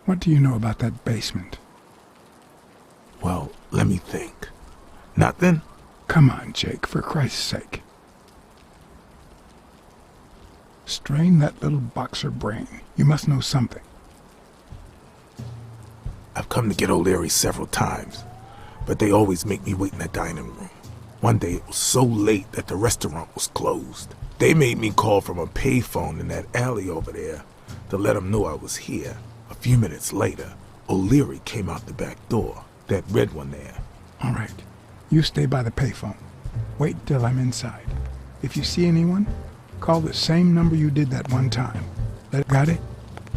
What do you know about that basement? Well, let me think. Nothing? Come on, Jake, for Christ's sake. Strain that little boxer brain. You must know something. I've come to get O'Leary several times, but they always make me wait in the dining room. One day it was so late that the restaurant was closed. They made me call from a payphone in that alley over there to let them know I was here. A few minutes later, O'Leary came out the back door, that red one there. All right. You stay by the payphone. Wait till I'm inside. If you see anyone, call the same number you did that one time. Got it?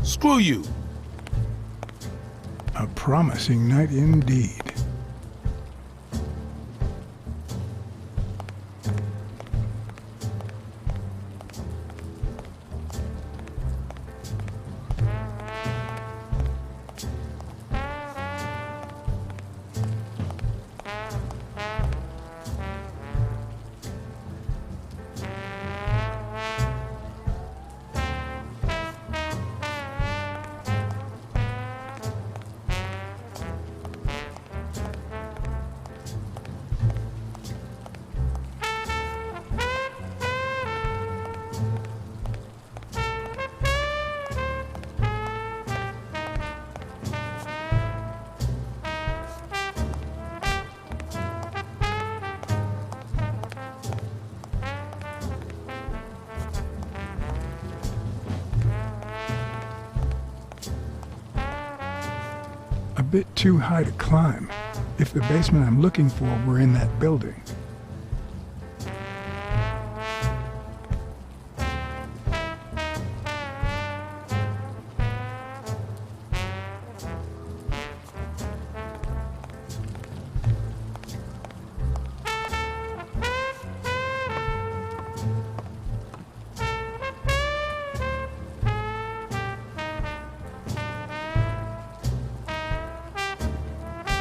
Screw you! A promising night indeed. A bit too high to climb, if the basement I'm looking for were in that building.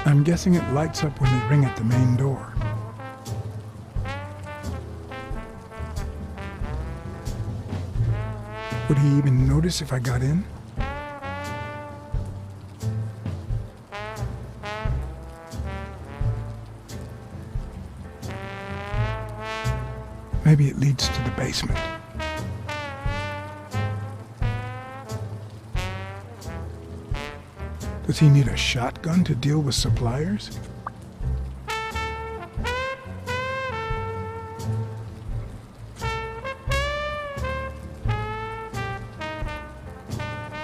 I'm guessing it lights up when they ring at the main door. Would he even notice if I got in? Maybe it leads to the basement. Does he need a shotgun to deal with suppliers?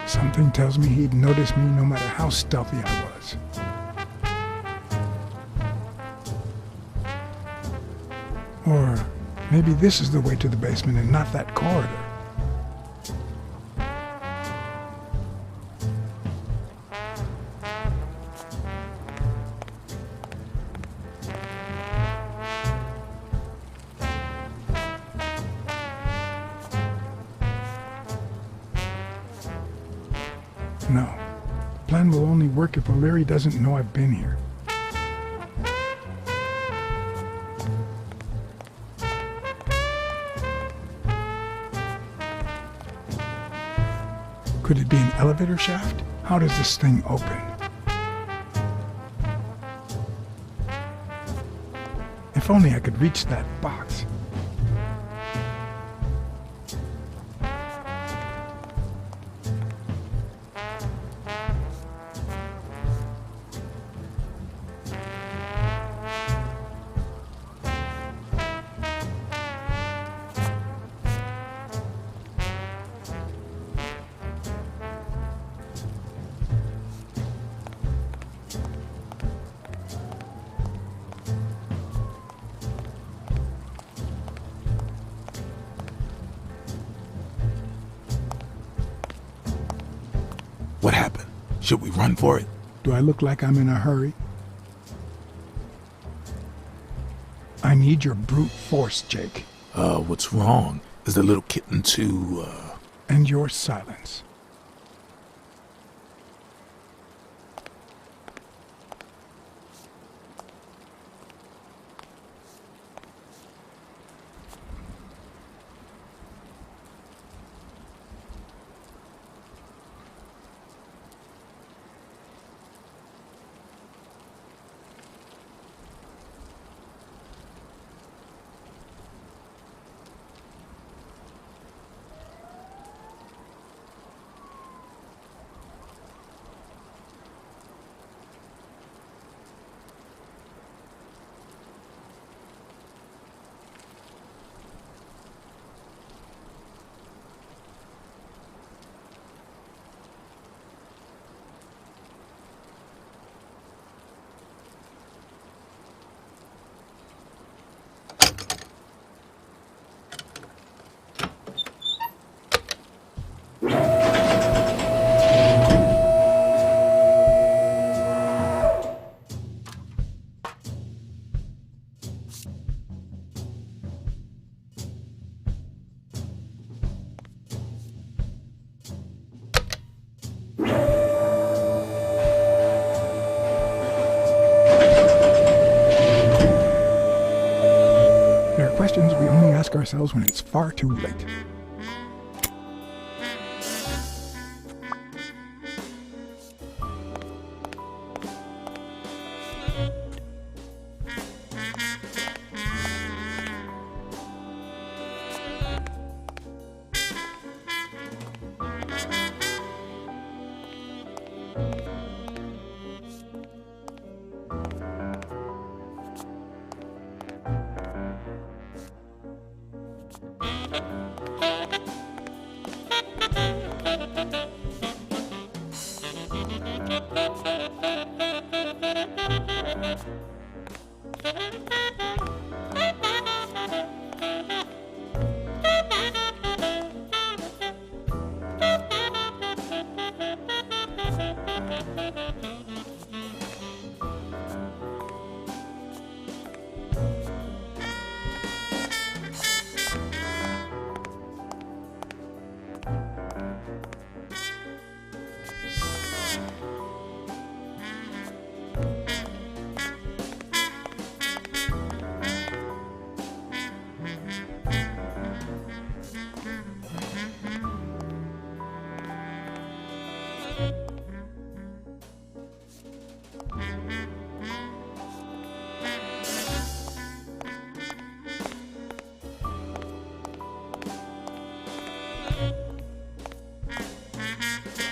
Something tells me he'd notice me no matter how stealthy I was. Or maybe this is the way to the basement and not that corridor. No. The plan will only work if O'Leary doesn't know I've been here. Could it be an elevator shaft? How does this thing open? If If only I could reach that box. What happened? Should we run for it? Do I look like I'm in a hurry? I need your brute force, Jake. What's wrong? Is the little kitten too, And your silence. There are questions we only ask ourselves when it's far too late.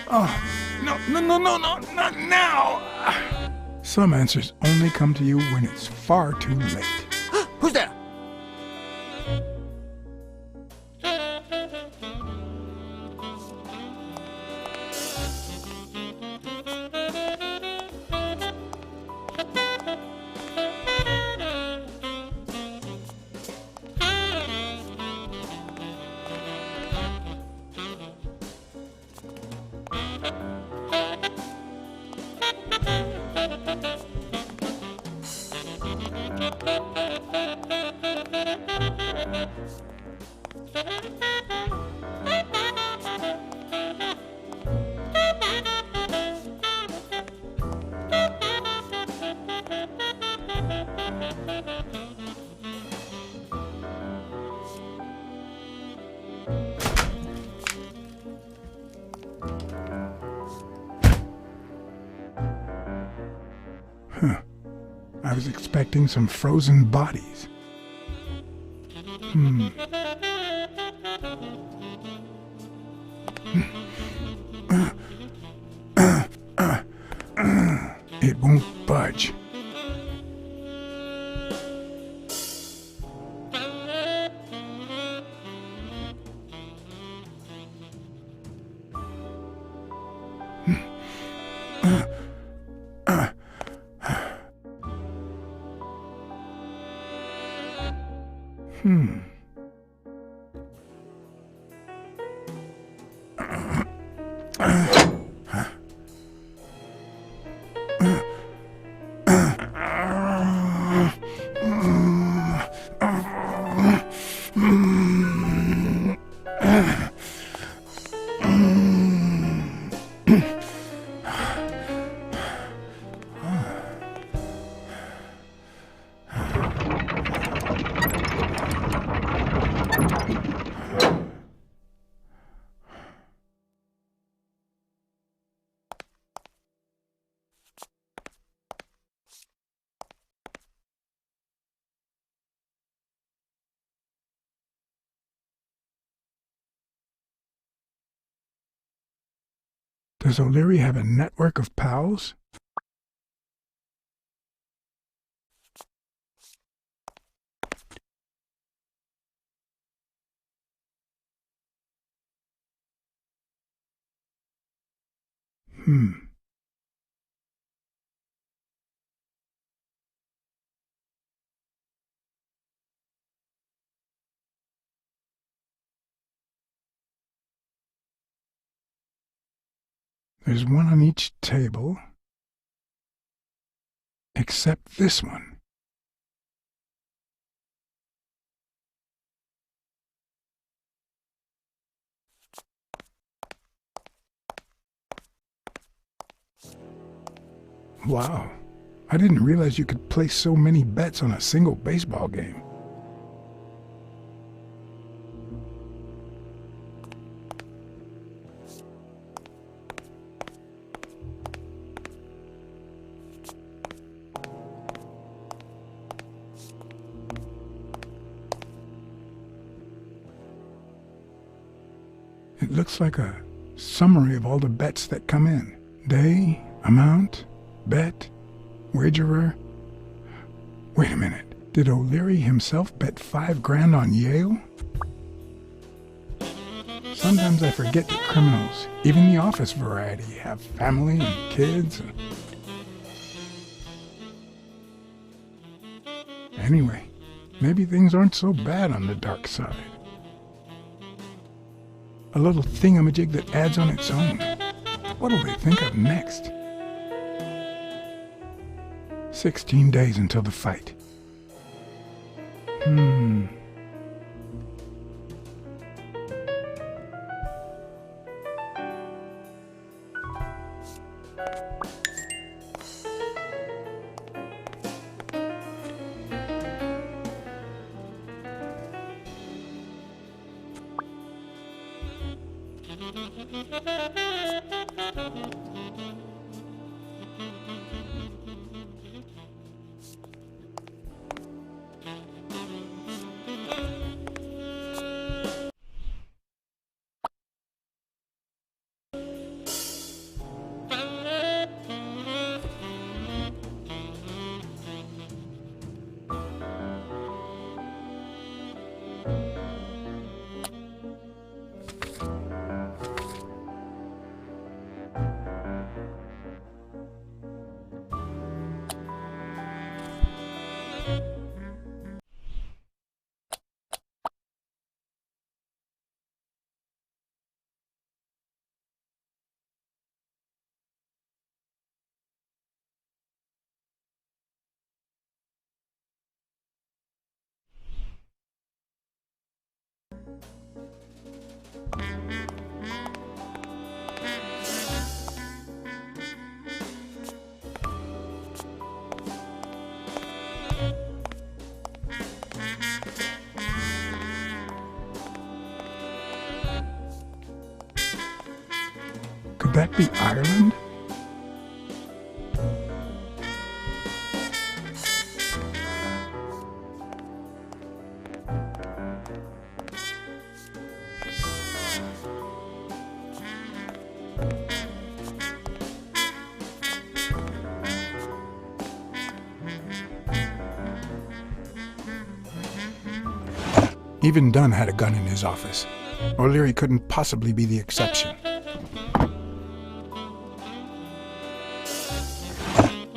Oh, no, not now! Some answers only come to you when it's far too late. Who's there? I was expecting some frozen bodies. It won't budge. Does O'Leary have a network of pals? There's one on each table, except this one. Wow, I didn't realize you could place so many bets on a single baseball game. It looks like a summary of all the bets that come in. Day, amount, bet, wagerer. Wait a minute. Did O'Leary himself bet $5 on Yale? Sometimes I forget that criminals, even the office variety, have family and kids. Anyway, maybe things aren't so bad on the dark side. A little thingamajig that adds on its own. What'll they think of next? 16 days until the fight. Could that be Ireland? Even Dunn had a gun in his office. O'Leary couldn't possibly be the exception.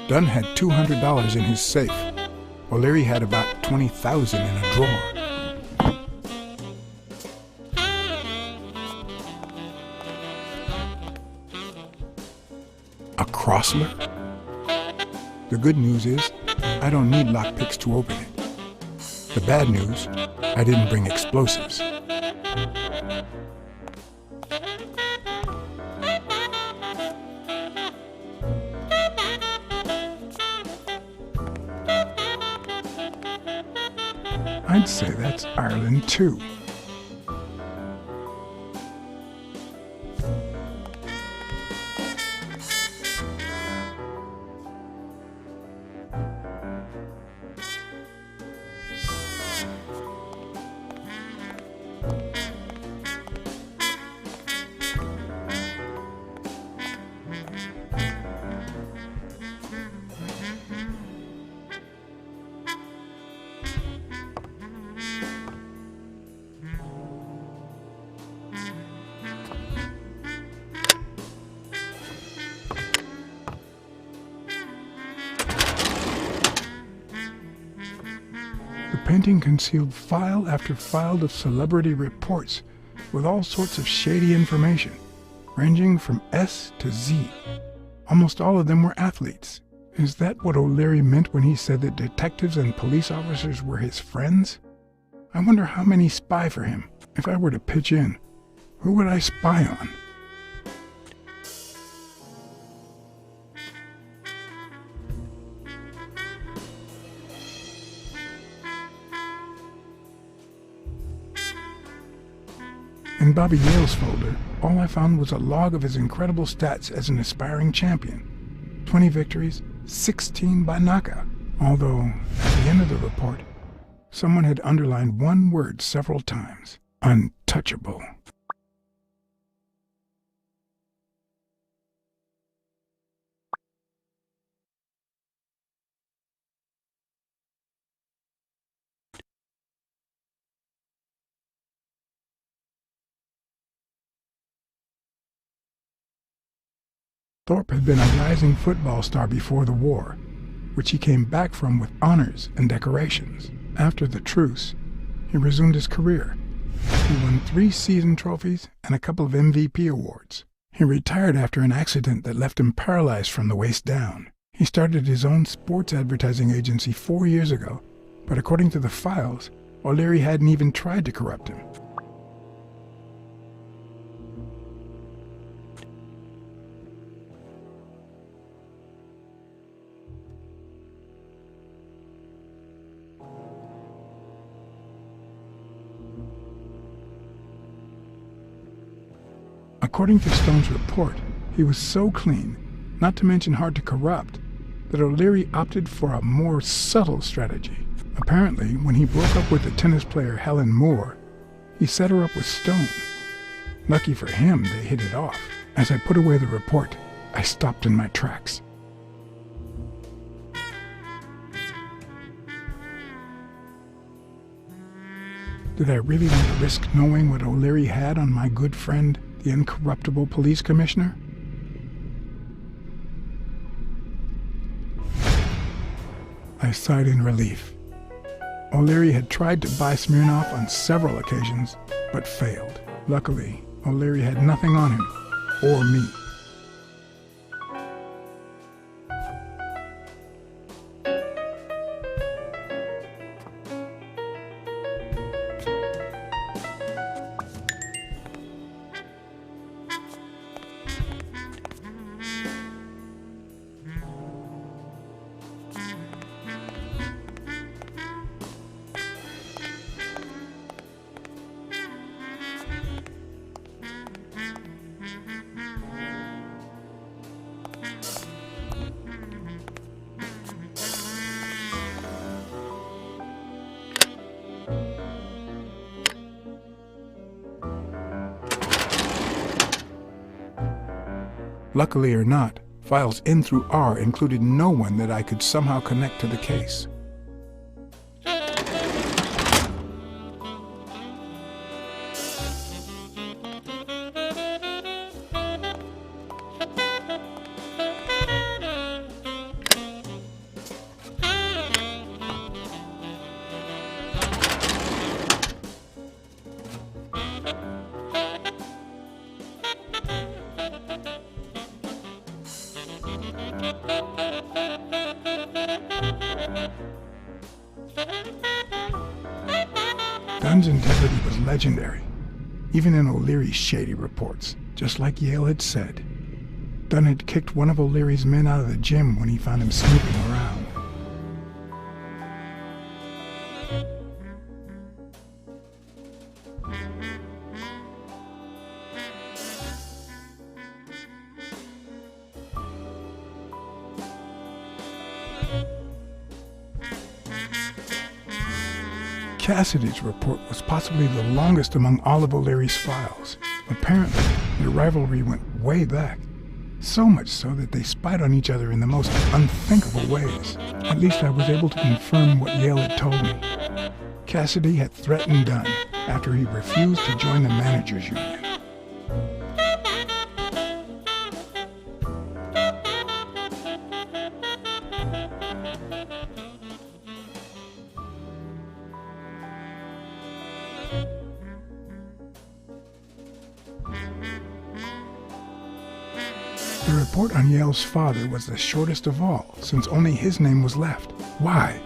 Dunn had $200 in his safe. O'Leary had about $20,000 in a drawer. A Crossler? The good news is, I don't need lockpicks to open it. The bad news, I didn't bring explosives. I'd say that's Ireland too. The painting concealed file after file of celebrity reports with all sorts of shady information, ranging from S to Z. Almost all of them were athletes. Is that what O'Leary meant when he said that detectives and police officers were his friends? I wonder how many spy for him. If I were to pitch in, who would I spy on? In Bobby Yale's folder, all I found was a log of his incredible stats as an aspiring champion. 20 victories, 16 by knockout. Although, at the end of the report, someone had underlined one word several times: untouchable. Thorpe had been a rising football star before the war, which he came back from with honors and decorations. After the truce, he resumed his career. He won 3 season trophies and a couple of MVP awards. He retired after an accident that left him paralyzed from the waist down. He started his own sports advertising agency 4 years ago, but according to the files, O'Leary hadn't even tried to corrupt him. According to Stone's report, he was so clean, not to mention hard to corrupt, that O'Leary opted for a more subtle strategy. Apparently, when he broke up with the tennis player Helen Moore, he set her up with Stone. Lucky for him, they hit it off. As I put away the report, I stopped in my tracks. Did I really want to risk knowing what O'Leary had on my good friend, the incorruptible police commissioner? I sighed in relief. O'Leary had tried to buy Smirnoff on several occasions, but failed. Luckily, O'Leary had nothing on him, or me. Luckily or not, files N through R included no one that I could somehow connect to the case. Dunn's integrity was legendary, even in O'Leary's shady reports, just like Yale had said. Dunn had kicked one of O'Leary's men out of the gym when he found him snooping around. Cassidy's report was possibly the longest among all of O'Leary's files. Apparently, their rivalry went way back. So much so that they spied on each other in the most unthinkable ways. At least I was able to confirm what Yale had told me. Cassidy had threatened Dunn after he refused to join the managers' union. The report on Yale's father was the shortest of all, since only his name was left. Why?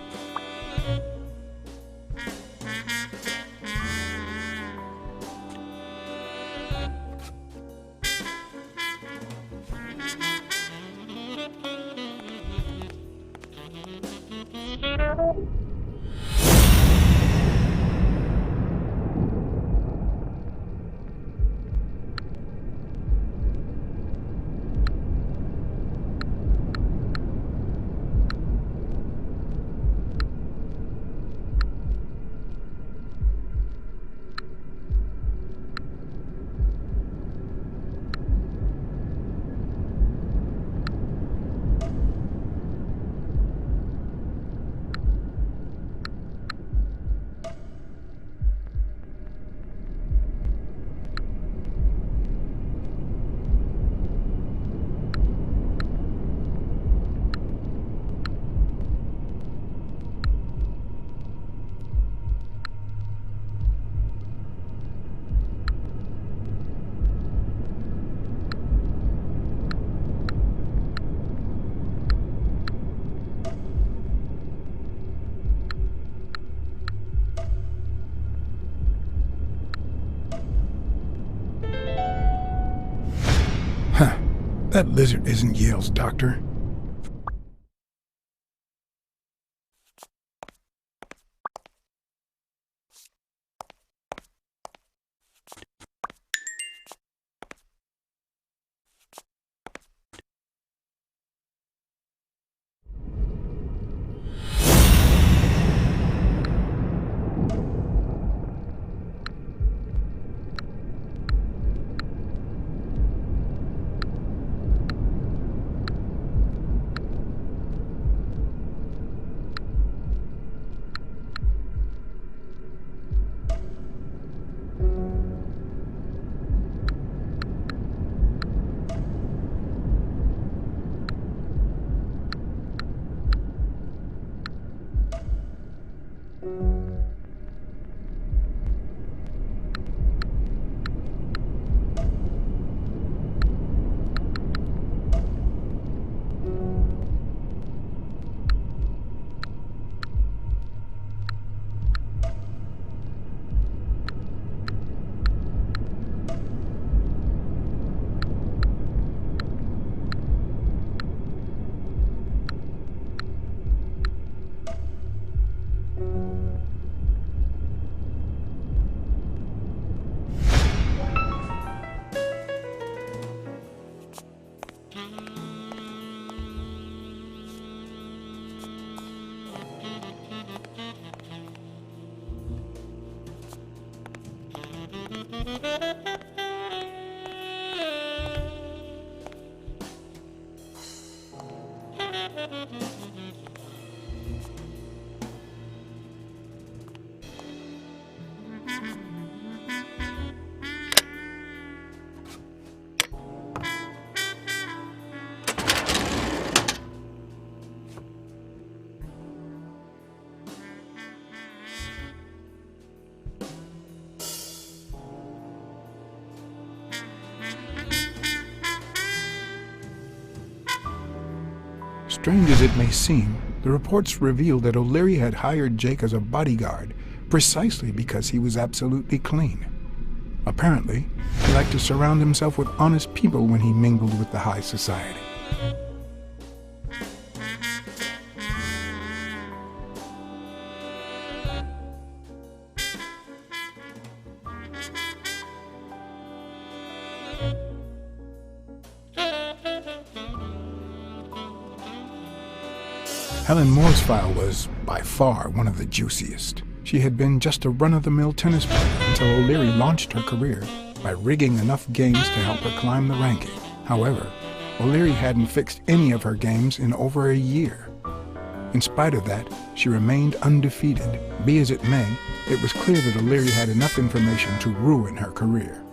That lizard isn't Yale's doctor. Strange as it may seem, the reports revealed that O'Leary had hired Jake as a bodyguard, precisely because he was absolutely clean. Apparently, he liked to surround himself with honest people when he mingled with the high society. Helen Moore's file was, by far, one of the juiciest. She had been just a run-of-the-mill tennis player until O'Leary launched her career by rigging enough games to help her climb the ranking. However, O'Leary hadn't fixed any of her games in over a year. In spite of that, she remained undefeated. Be as it may, it was clear that O'Leary had enough information to ruin her career.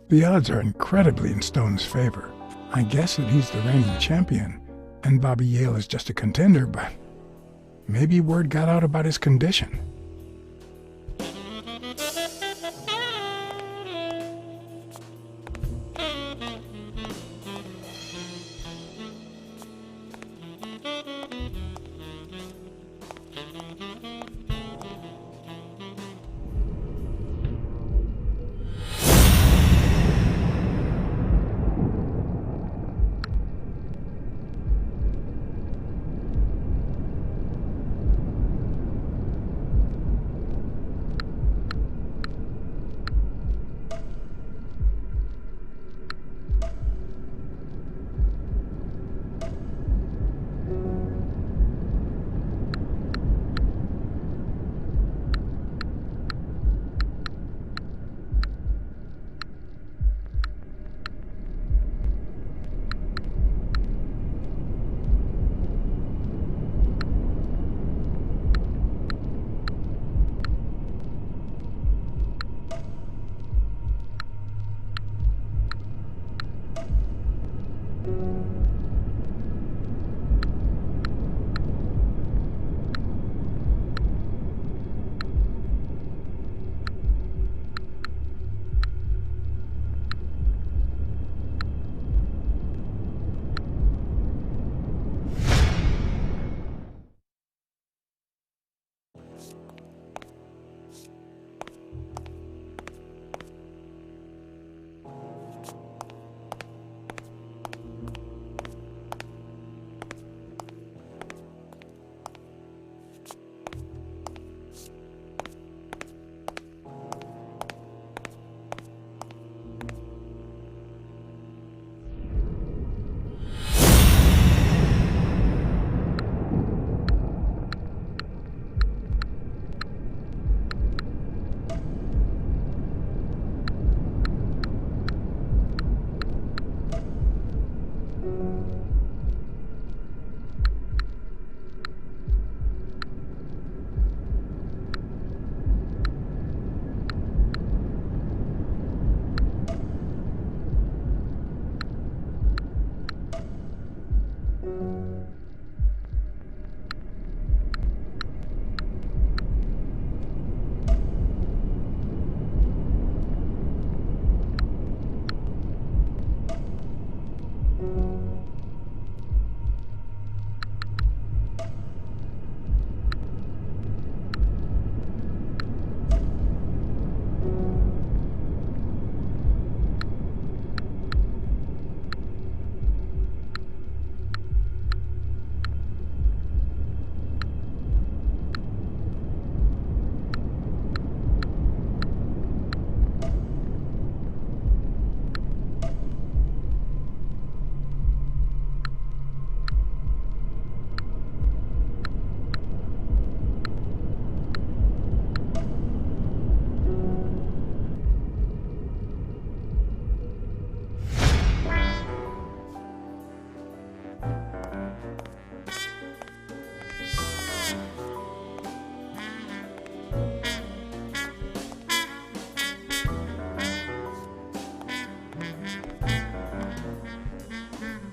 The odds are incredibly in Stone's favor. I guess that he's the reigning champion, and Bobby Yale is just a contender, but maybe word got out about his condition.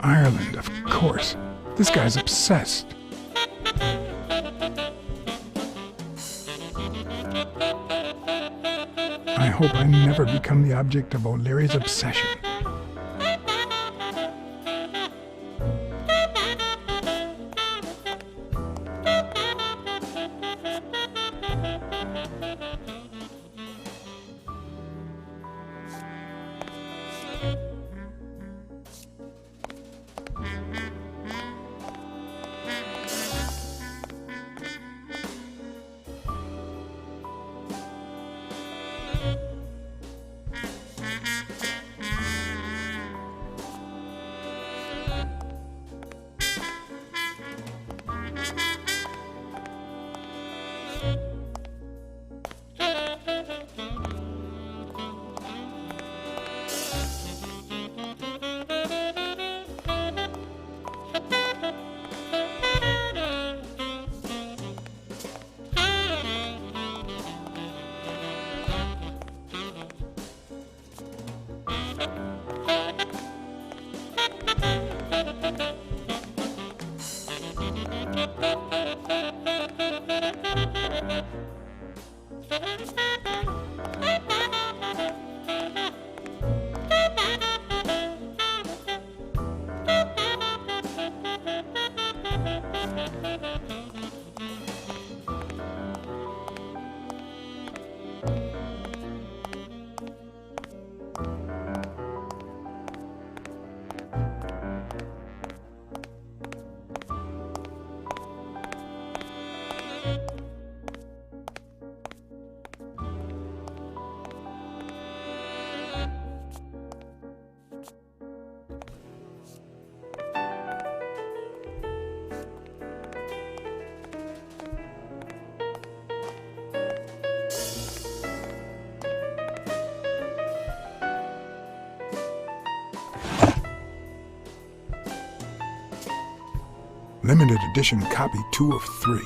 Ireland, of course. This guy's obsessed. I hope I never become the object of O'Leary's obsession. Limited edition copy 2 of 3.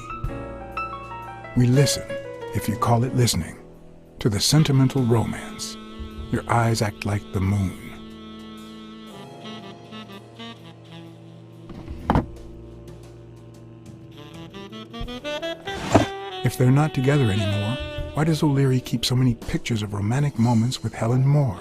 We listen, if you call it listening, to the sentimental romance. Your eyes act like the moon. If they're not together anymore, why does O'Leary keep so many pictures of romantic moments with Helen Moore?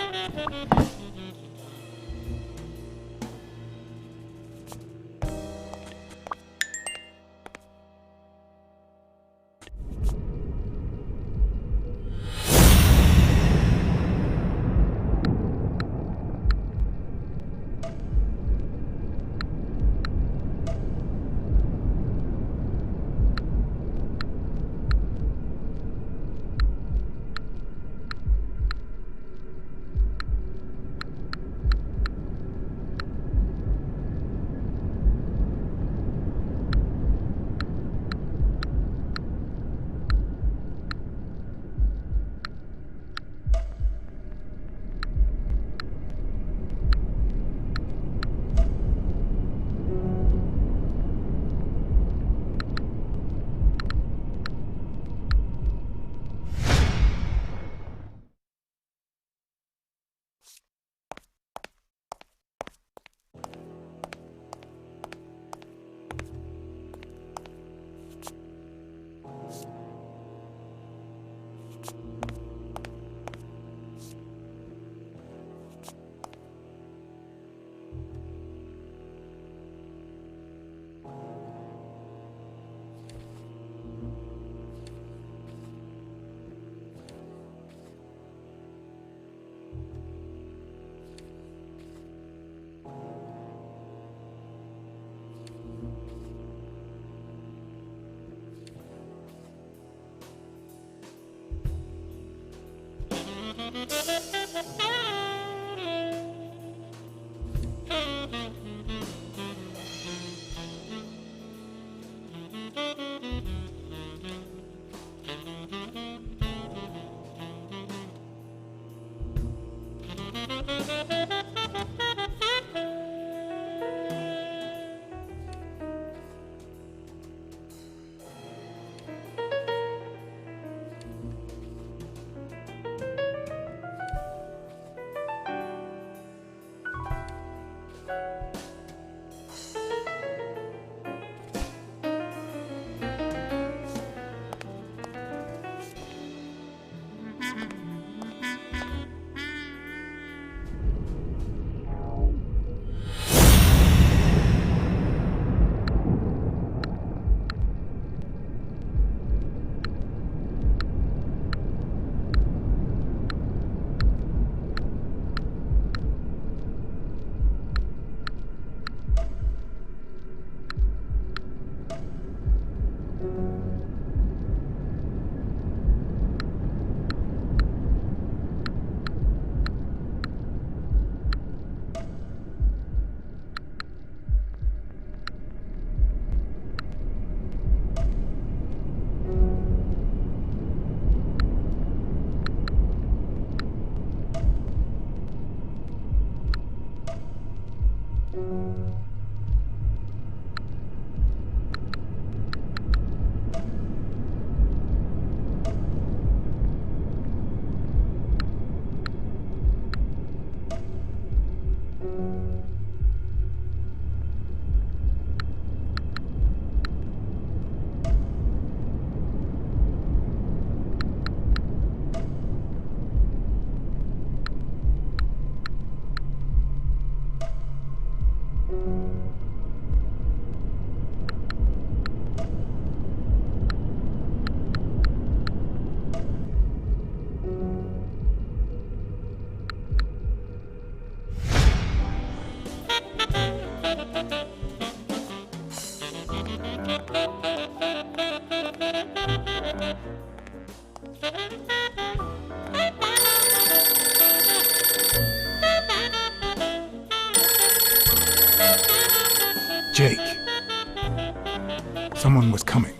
Someone was coming.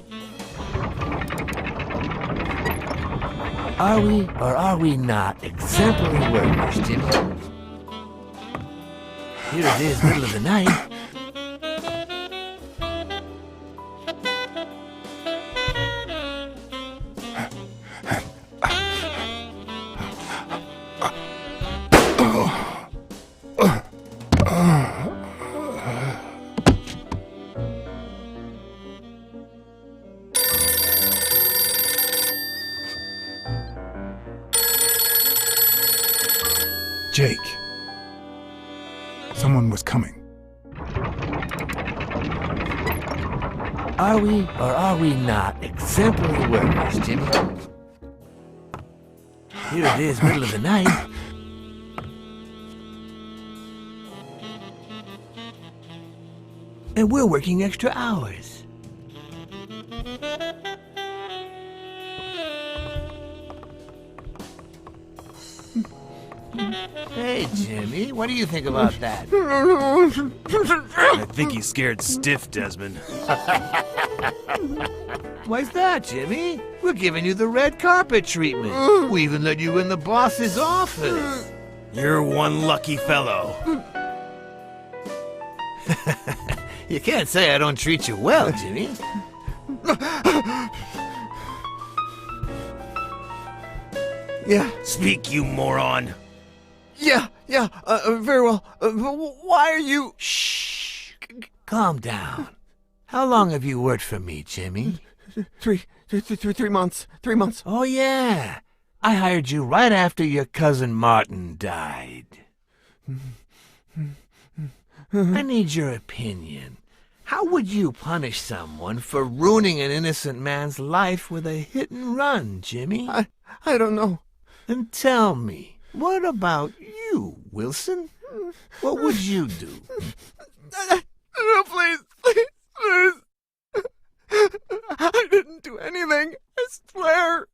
Are we or are we not exemplary workers, Jimmy? Here it is, middle of the night. Jake. Someone was coming. Are we or are we not exemplary workers, Jimmy? Here it is, middle of the night. And we're working extra hours. Hey, Jimmy, what do you think about that? I think he's scared stiff, Desmond. Why's that, Jimmy? We're giving you the red carpet treatment. We even let you in the boss's office. You're one lucky fellow. You can't say I don't treat you well, Jimmy. Yeah, Speak, you moron. very well. Why are you... Shh. Calm down. How long have you worked for me, Jimmy? 3 months. 3 months. Oh, yeah. I hired you right after your cousin Martin died. I need your opinion. How would you punish someone for ruining an innocent man's life with a hit and run, Jimmy? I don't know. Then tell me, what about you, Wilson? What would you do? No, please. I didn't do anything. I swear.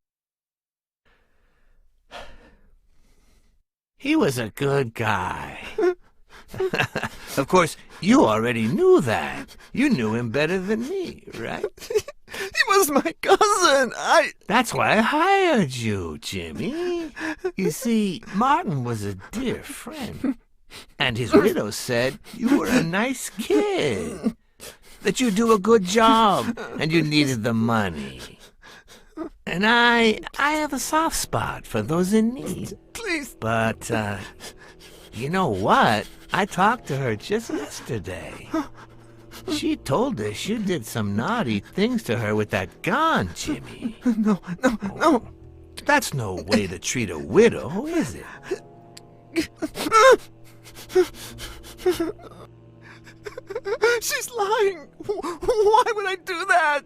He was a good guy. Of course, you already knew that. You knew him better than me, right? He was my cousin. That's why I hired you, Jimmy. You see, Martin was a dear friend. And his widow said you were a nice kid, that you do a good job, and you needed the money. And I have a soft spot for those in need. Please. But, you know what? I talked to her just yesterday. She told us you did some naughty things to her with that gun, Jimmy. No. That's no way to treat a widow, is it? She's lying. Why would I do that?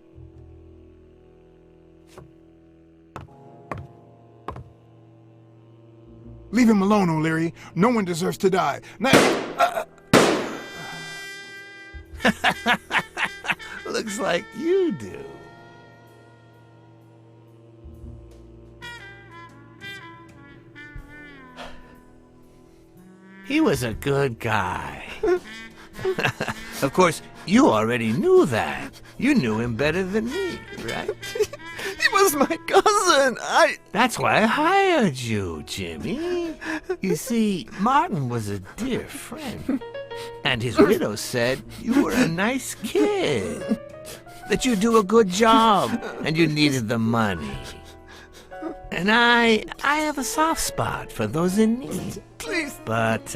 Leave him alone, O'Leary. No one deserves to die. Looks like you do. He was a good guy. Of course, you already knew that. You knew him better than me, right? He was my cousin. That's why I hired you, Jimmy. You see, Martin was a dear friend. And his widow said you were a nice kid, that you do a good job, and you needed the money. And I have a soft spot for those in need. Please. But,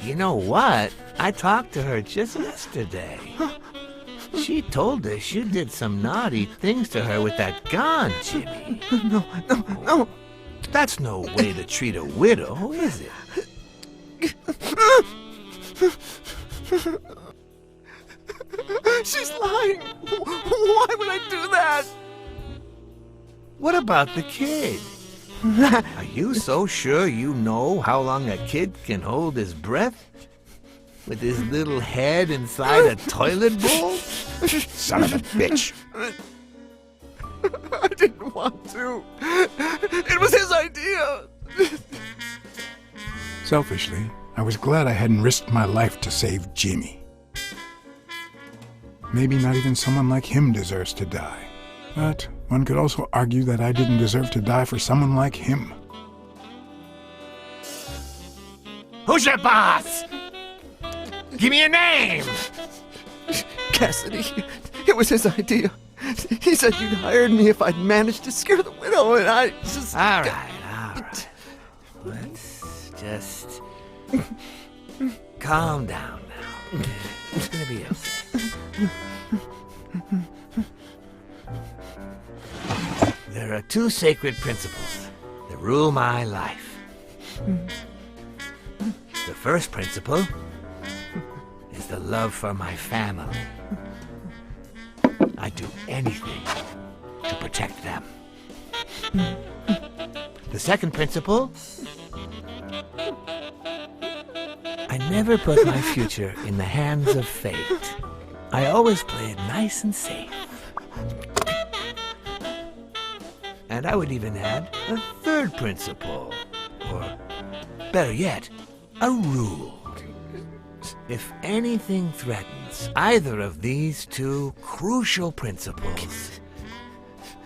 you know what? I talked to her just yesterday. She told us you did some naughty things to her with that gun, Jimmy. No. That's no way to treat a widow, is it? She's lying. Why would I do that? What about the kid? Are you so sure you know how long a kid can hold his breath? With his little head inside a toilet bowl? Son of a bitch. I didn't want to. It was his idea. Selfishly, I was glad I hadn't risked my life to save Jimmy. maybe not even someone like him deserves to die. But one could also argue that I didn't deserve to die for someone like him. Who's your boss? Give me a name! Cassidy. It was his idea. He said you'd hired me if I'd managed to scare the widow, and I just... All right. Let's just calm down now. It's gonna be okay. There are two sacred principles that rule my life. The first principle is the love for my family. I'd do anything to protect them. The second principle, I never put my future in the hands of fate. I always play it nice and safe. And I would even add a third principle, or better yet, a rule. If anything threatens either of these two crucial principles,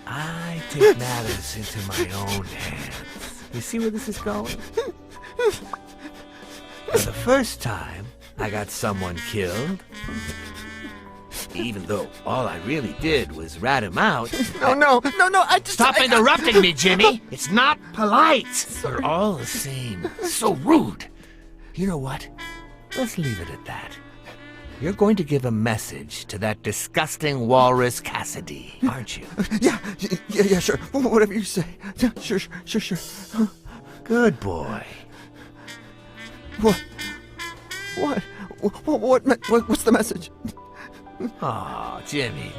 I take matters into my own hands. You see where this is going? For the first time, I got someone killed, even though all I really did was rat him out. No, I just... Stop interrupting me, Jimmy! It's not polite! We're all the same. So rude. You know what? Let's leave it at that. You're going to give a message to that disgusting walrus Cassidy, aren't you? Yeah, sure. Whatever you say. Yeah, sure. Good boy. What's the message? Oh, Jimmy.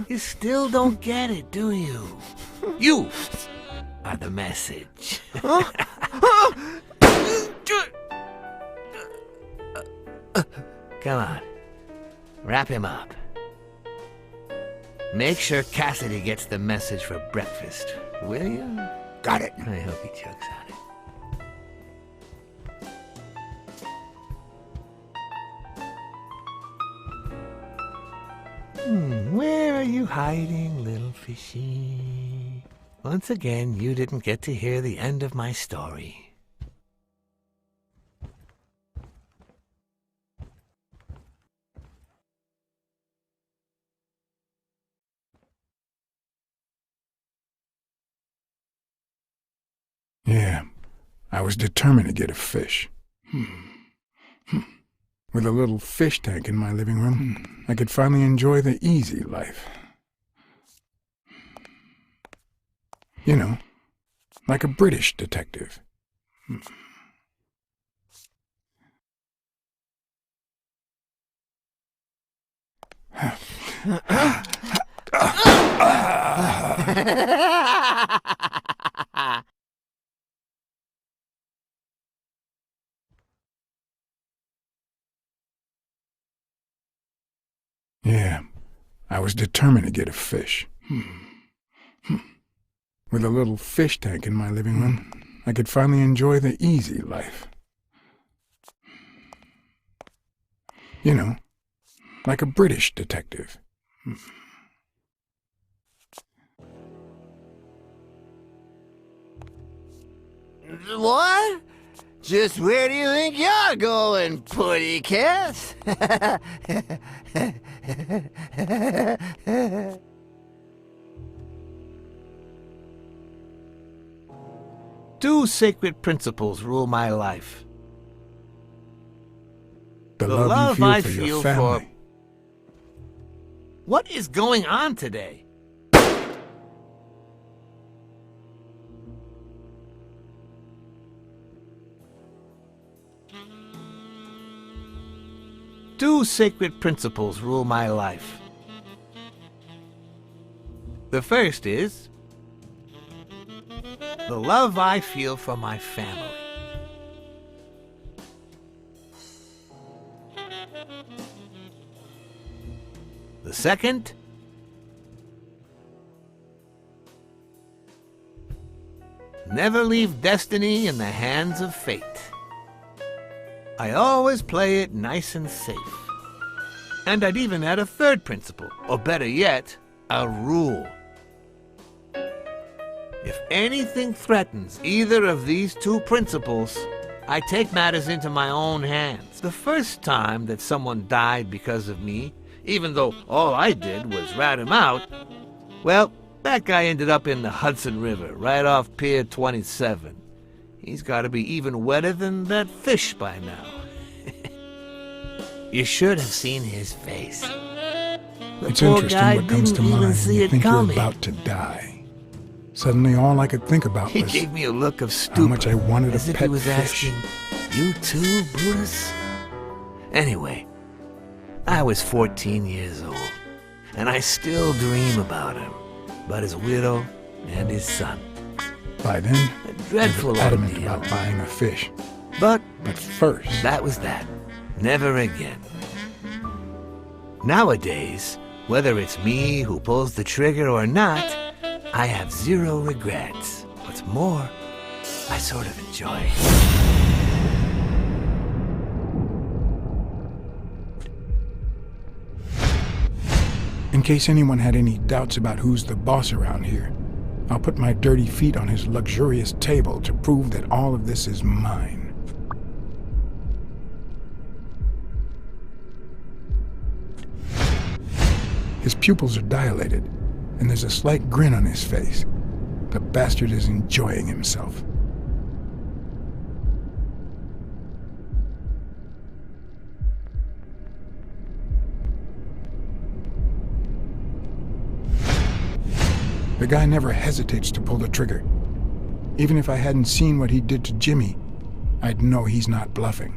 You still don't get it, do you? You are the message. Come on. Wrap him up. Make sure Cassidy gets the message for breakfast, will you? Got it. I hope he chokes on it. Where are you hiding, little fishy? Once again, you didn't get to hear the end of my story. Yeah, I was determined to get a fish. With a little fish tank in my living room, I could finally enjoy the easy life. You know, like a British detective. Yeah, I was determined to get a fish. With a little fish tank in my living room, I could finally enjoy the easy life. You know, like a British detective. What? Just where do you think you're going, putty cat? Two sacred principles rule my life. The love you feel for your family. What is going on today? Two sacred principles rule my life. The first is the love I feel for my family. The second, never leave destiny in the hands of fate. I always play it nice and safe. And I'd even add a third principle, or better yet, a rule. If anything threatens either of these two principles, I take matters into my own hands. The first time that someone died because of me, even though all I did was rat him out, well, that guy ended up in the Hudson River, right off Pier 27. He's got to be even wetter than that fish by now. You should have seen his face. It's interesting what comes to mind when you think you're about to die. Suddenly all I could think about He was gave me a look of how stupor, much I wanted as a if he pet was fish. asking, "You too, Bruce?" Anyway, I was 14 years old, and I still dream about him, about his widow and his son. By then, A dreadful I was adamant ordeal. about buying a fish. But But first, that was that. Never again. Nowadays, whether it's me who pulls the trigger or not, I have zero regrets. What's more, I sort of enjoy it. in case anyone had any doubts about who's the boss around here, I'll put my dirty feet on his luxurious table to prove that all of this is mine. His pupils are dilated, and there's a slight grin on his face. The bastard is enjoying himself. The guy never hesitates to pull the trigger. Even if I hadn't seen what he did to Jimmy, I'd know he's not bluffing.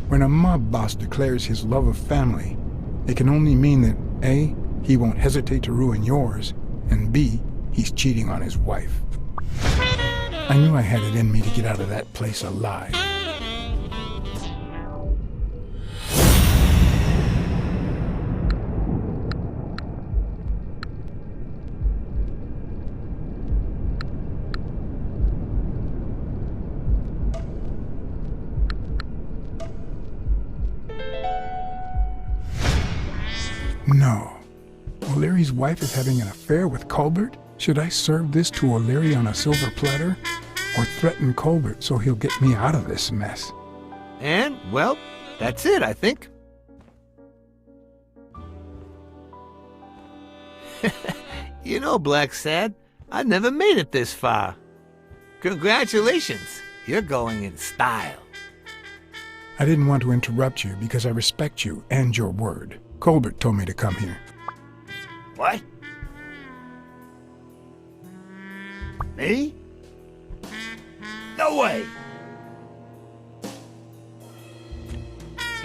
When a mob boss declares his love of family, it can only mean that A, he won't hesitate to ruin yours, and B, he's cheating on his wife. I knew I had it in me to get out of that place alive. No. O'Leary's wife is having an affair with Colbert? Should I serve this to O'Leary on a silver platter? Or threaten Colbert so he'll get me out of this mess? And, well, that's it, I think. You know, Blacksad, I never made it this far. Congratulations, you're going in style. I didn't want to interrupt you because I respect you and your word. Colbert told me to come here. What? Me? No way!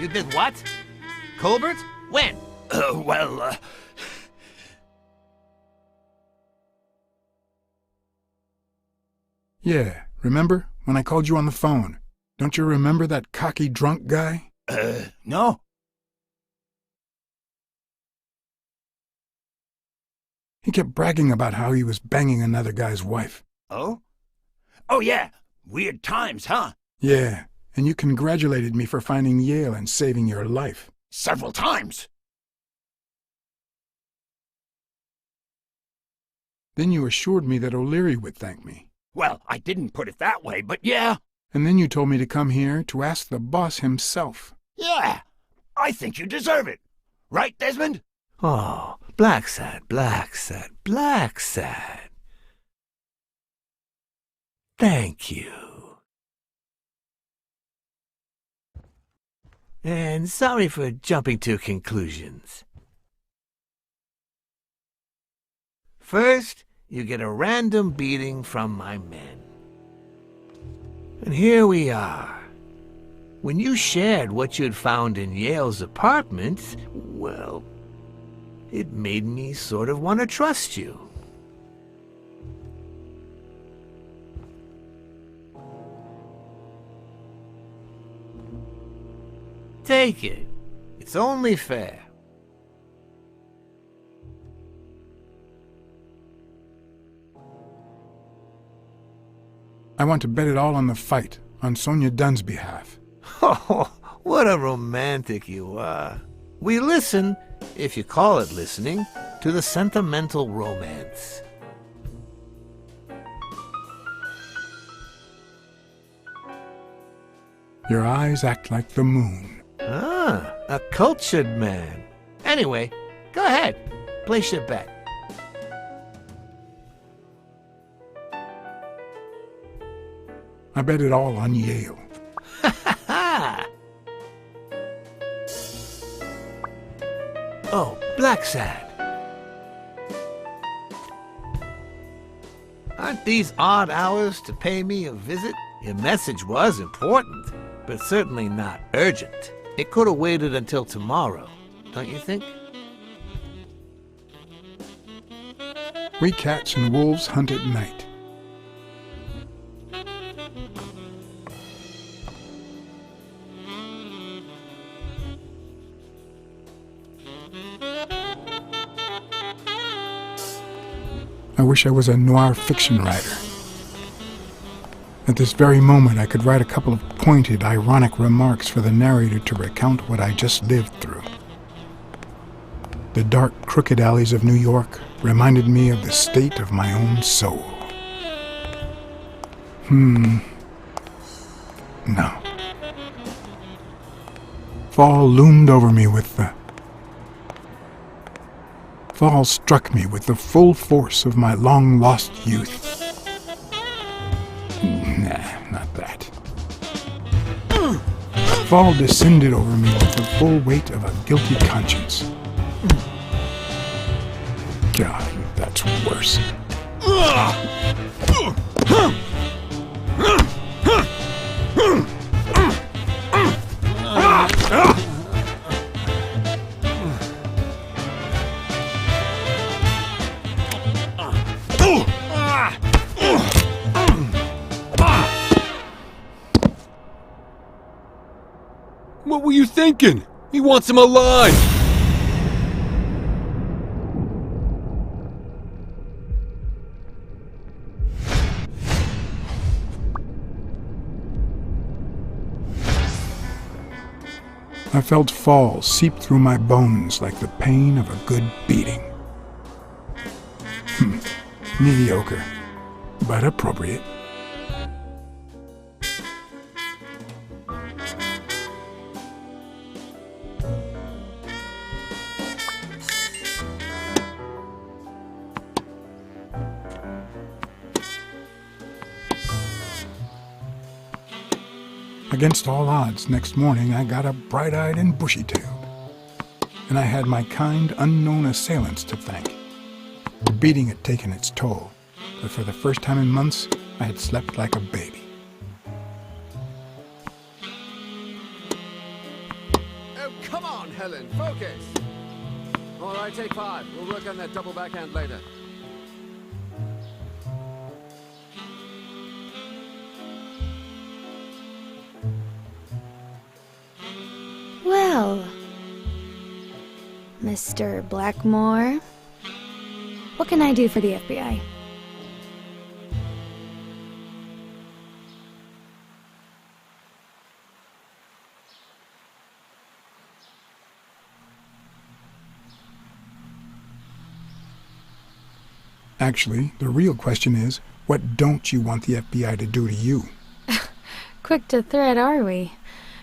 You did what? Colbert? When? Yeah, remember when I called you on the phone? Don't you remember that cocky drunk guy? No. He kept bragging about how he was banging another guy's wife. Oh? Oh, yeah. Weird times, huh? Yeah, and you congratulated me for finding Yale and saving your life. Several times. Then you assured me that O'Leary would thank me. Well, I didn't put it that way, but yeah. And then you told me to come here to ask the boss himself. Yeah. I think you deserve it. Right, Desmond? Oh, Blacksad, Blacksad, Blacksad. Thank you. And sorry for jumping to conclusions. First, you get a random beating from my men. And here we are. When you shared what you'd found in Yale's apartment, well, it made me sort of want to trust you. Take it. It's only fair. I want to bet it all on the fight, on Sonia Dunn's behalf. Oh, what a romantic you are. We listen, if you call it listening, to the sentimental romance. Your eyes act like the moon. Ah, a cultured man. Anyway, go ahead. Place your bet. I bet it all on Yale. Ha! Oh, Blacksad. Aren't these odd hours to pay me a visit? Your message was important, but certainly not urgent. It could have waited until tomorrow, don't you think? We cats and wolves hunt at night. I wish I was a noir fiction writer. At this very moment, I could write a couple of pointed, ironic remarks for the narrator to recount what I just lived through. The dark, crooked alleys of New York reminded me of the state of my own soul. No. Fall loomed over me with the... Fall struck me with the full force of my long-lost youth. Nah, not that. Fall descended over me with the full weight of a guilty conscience. God, that's worse. What were you thinking? He wants him alive! I felt fall seep through my bones like the pain of a good beating. Mediocre, but appropriate. Against all odds, next morning I got up bright-eyed and bushy-tailed. And I had my kind, unknown assailants to thank. The beating had taken its toll, but for the first time in months, I had slept like a baby. Oh, come on, Helen, focus! All right, take 5. We'll work on that double backhand later. Well, Mr. Blackmore, what can I do for the FBI? Actually, the real question is, what don't you want the FBI to do to you? Quick to thread, are we?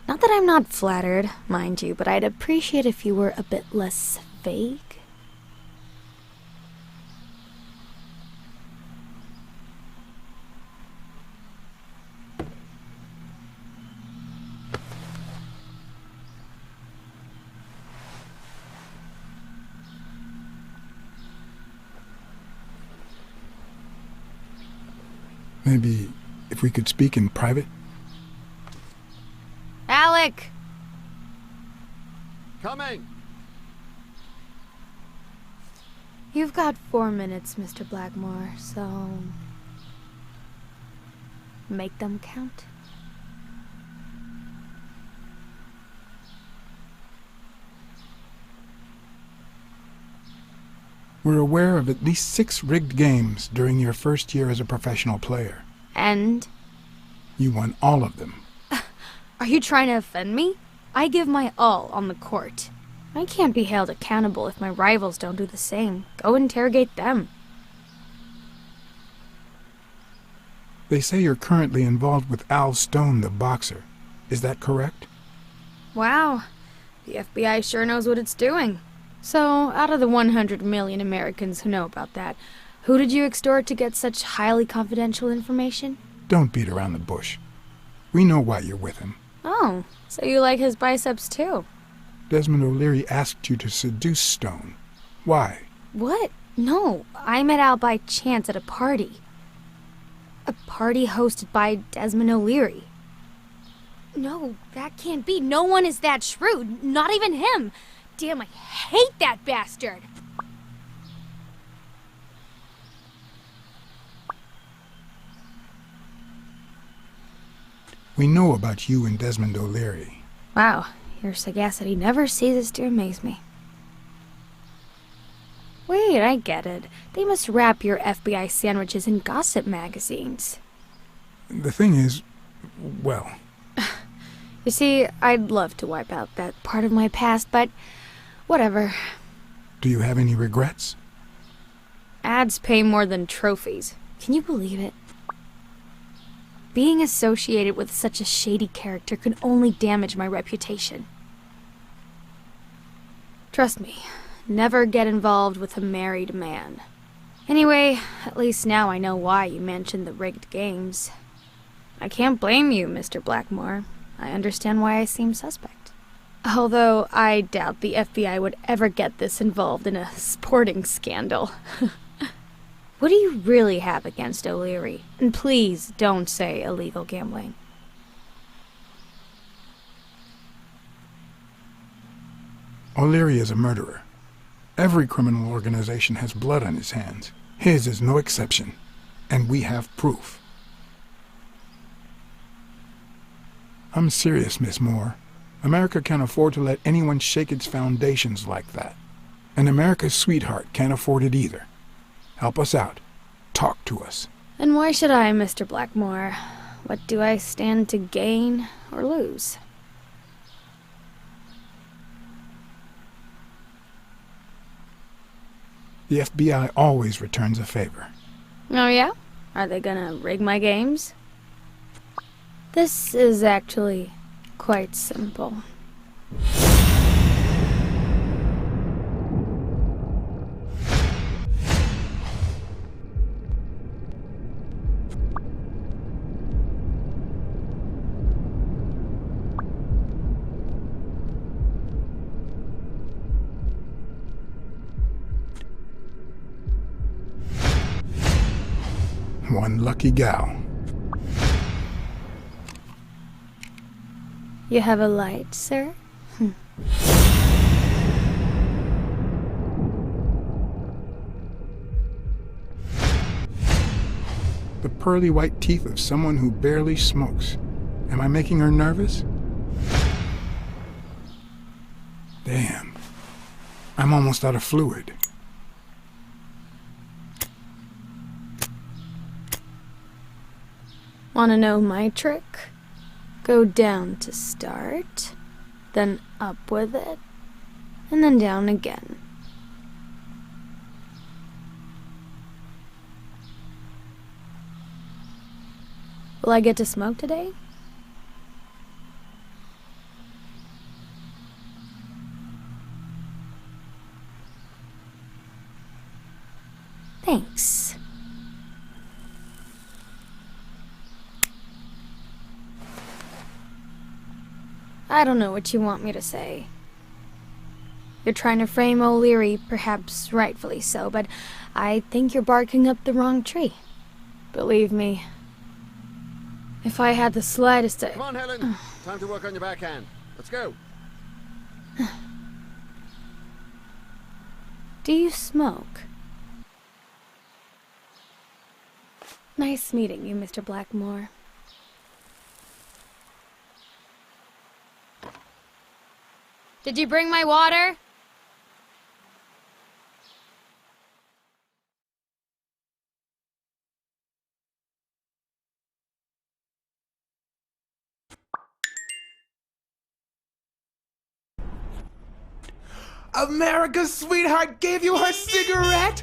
Not that I'm not flattered, mind you, but I'd appreciate if you were a bit less vague. Maybe if we could speak in private? Alec! Coming! You've got 4 minutes, Mr. Blackmore, so... make them count. We're aware of at least 6 rigged games during your first year as a professional player. And? You won all of them. Are you trying to offend me? I give my all on the court. I can't be held accountable if my rivals don't do the same. Go interrogate them. They say you're currently involved with Al Stone, the boxer. Is that correct? Wow. The FBI sure knows what it's doing. So, out of the 100 million Americans who know about that, who did you extort to get such highly confidential information? Don't beat around the bush. We know why you're with him. Oh, so you like his biceps too? Desmond O'Leary asked you to seduce Stone. Why? What? No, I met Al by chance at a party. A party hosted by Desmond O'Leary. No, that can't be. No one is that shrewd. Not even him. Damn, I hate that bastard. We know about you and Desmond O'Leary. Wow, your sagacity never ceases to amaze me. Wait, I get it. They must wrap your FBI sandwiches in gossip magazines. The thing is, well... You see, I'd love to wipe out that part of my past, but whatever. Do you have any regrets? Ads pay more than trophies. Can you believe it? Being associated with such a shady character can only damage my reputation. Trust me, never get involved with a married man. Anyway, at least now I know why you mentioned the rigged games. I can't blame you, Mr. Blackmore. I understand why I seem suspect. Although I doubt the FBI would ever get this involved in a sporting scandal. What do you really have against O'Leary? And please don't say illegal gambling. O'Leary is a murderer. Every criminal organization has blood on his hands. His is no exception. And we have proof. I'm serious, Miss Moore. America can't afford to let anyone shake its foundations like that. And America's sweetheart can't afford it either. Help us out. Talk to us. And why should I, Mr. Blackmore? What do I stand to gain or lose? The FBI always returns a favor. Oh yeah? Are they gonna rig my games? This is actually quite simple. One lucky gal. You have a light, sir? The pearly white teeth of someone who barely smokes. Am I making her nervous? Damn. I'm almost out of fluid. Wanna know my trick? Go down to start, then up with it, and then down again. Will I get to smoke today? Thanks. I don't know what you want me to say. You're trying to frame O'Leary, perhaps rightfully so, but I think you're barking up the wrong tree. Believe me, if I had the slightest... Come on, Helen. Time to work on your backhand. Let's go. Do you smoke? Nice meeting you, Mr. Blackmore. Did you bring my water? America's sweetheart gave you her cigarette?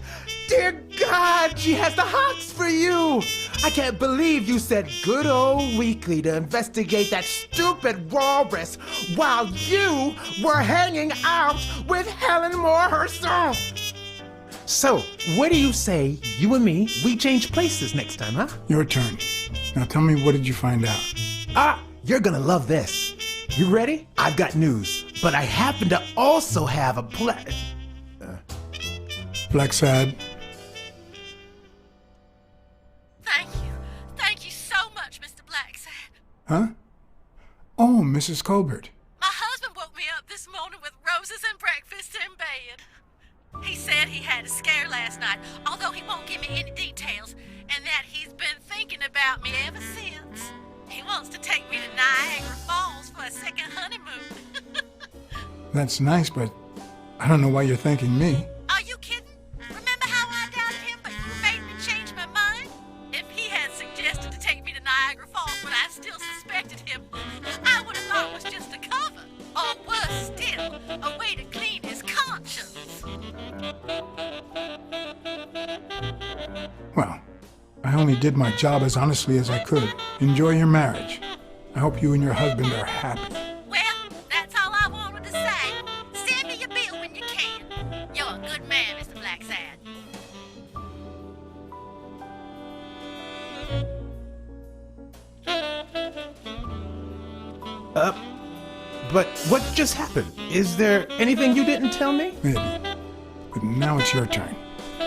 Dear God, she has the hots for you! I can't believe you said good old Weekly to investigate that stupid walrus while you were hanging out with Helen Moore herself! So, what do you say, you and me, we change places next time, huh? Your turn. Now tell me, what did you find out? Ah, you're gonna love this. You ready? I've got news, but I happen to also have a Blacksad, Thank you so much, Mr. Blacksad. huh? Oh, Mrs. Colbert. My husband woke me up this morning with roses and breakfast in bed. He said he had a scare last night, although he won't give me any details, and that he's been thinking about me ever since. He wants to take me to Niagara Falls for a second honeymoon. That's nice, but I don't know why you're thanking me. Are you kidding? Remember how I doubted him, but you made me change my mind? If he had suggested to take me to Niagara Falls when I still suspected him, I would have thought it was just a cover. Or worse still, a way to clean his conscience. Well, I only did my job as honestly as I could. Enjoy your marriage. I hope you and your husband are happy. Well, that's all I wanted to say. Send me your bill when you can. You're a good man, Mr. Blacksad. But what just happened? Is there anything you didn't tell me? Maybe. But now it's your turn.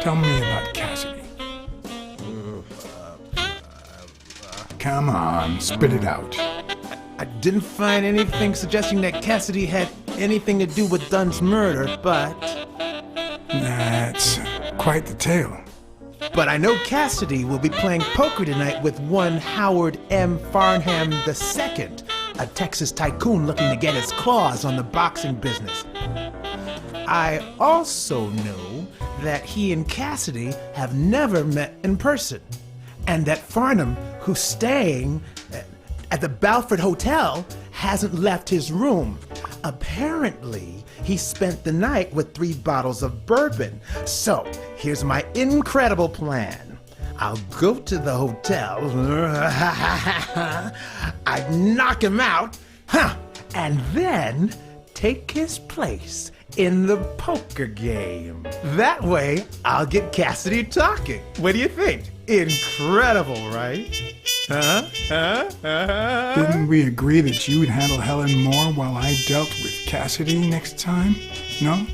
Tell me about Cassidy. Come on, spit it out. I didn't find anything suggesting that Cassidy had anything to do with Dunn's murder, but That's quite the tale. I know Cassidy will be playing poker tonight with one Howard M. Farnham II, a Texas tycoon looking to get his claws on the boxing business. I also know that he and Cassidy have never met in person, and that Farnham, who's staying at the Balford Hotel, hasn't left his room. Apparently, he spent the night with 3 bottles of bourbon. So, here's my incredible plan. I'll go to the hotel, I'd knock him out, and then take his place in the poker game. That way, I'll get Cassidy talking. What do you think? Incredible, right? Didn't we agree that you would handle Helen Moore while I dealt with Cassidy next time? No?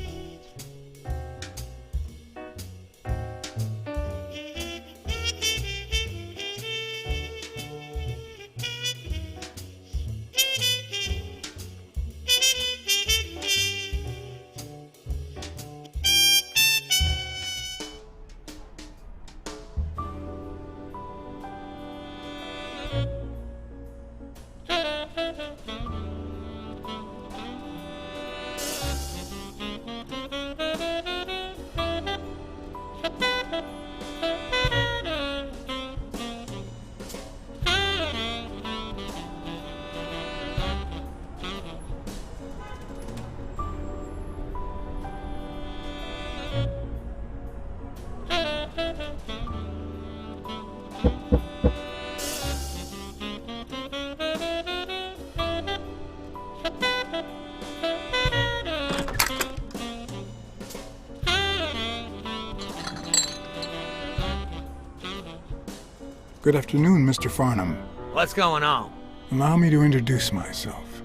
Good afternoon, Mr. Farnham. What's going on? Allow me to introduce myself.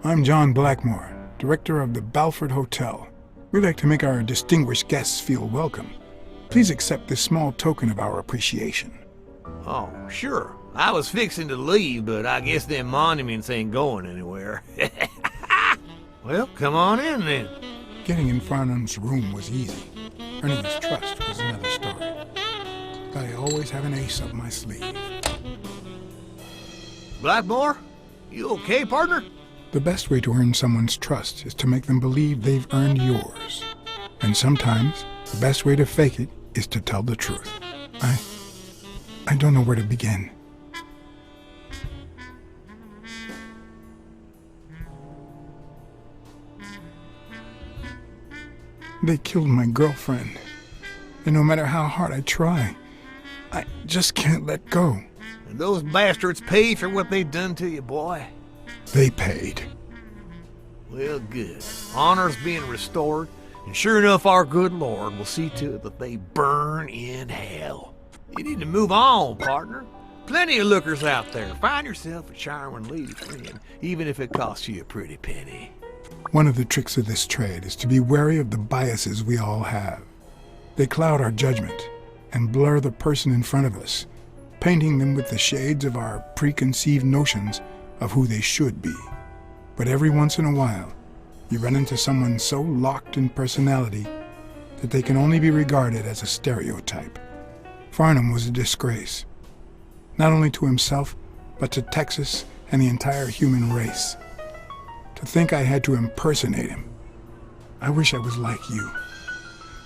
I'm John Blackmore, director of the Balford Hotel. We'd like to make our distinguished guests feel welcome. Please accept this small token of our appreciation. Oh, sure. I was fixing to leave, but I guess them monuments ain't going anywhere. Well, come on in then. Getting in Farnham's room was easy. Earning his trust was another story. But I always have an ace up my sleeve. Blackmore? You okay, partner? The best way to earn someone's trust is to make them believe they've earned yours. And sometimes, the best way to fake it is to tell the truth. I don't know where to begin. They killed my girlfriend. And no matter how hard I try, I just can't let go. And those bastards paid for what they done to you, boy. They paid. Well, good. Honor's being restored, and sure enough, our good Lord will see to it that they burn in hell. You need to move on, partner. Plenty of lookers out there. Find yourself a charming lady friend, even if it costs you a pretty penny. One of the tricks of this trade is to be wary of the biases we all have. They cloud our judgment and blur the person in front of us, painting them with the shades of our preconceived notions of who they should be. But every once in a while, you run into someone so locked in personality that they can only be regarded as a stereotype. Farnham was a disgrace, not only to himself, but to Texas and the entire human race. To think I had to impersonate him. I wish I was like you.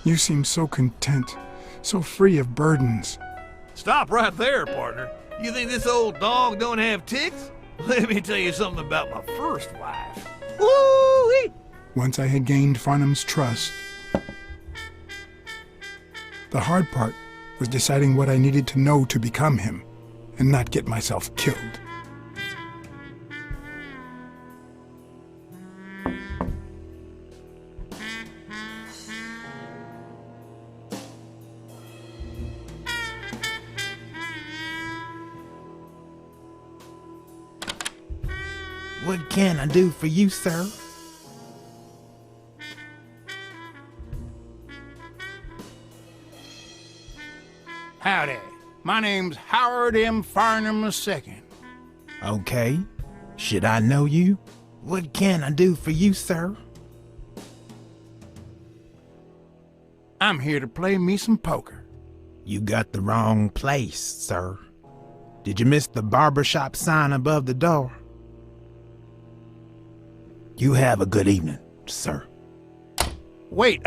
You seem so content, so free of burdens. Stop right there, partner. You think this old dog don't have ticks? Let me tell you something about my first wife. Woo-wee! Once I had gained Farnham's trust, the hard part was deciding what I needed to know to become him and not get myself killed. What can I do for you, sir? Howdy. My name's Howard M. Farnham II. Okay. Should I know you? What can I do for you, sir? I'm here to play me some poker. You got the wrong place, sir. Did you miss the barbershop sign above the door? You have a good evening, sir. Wait,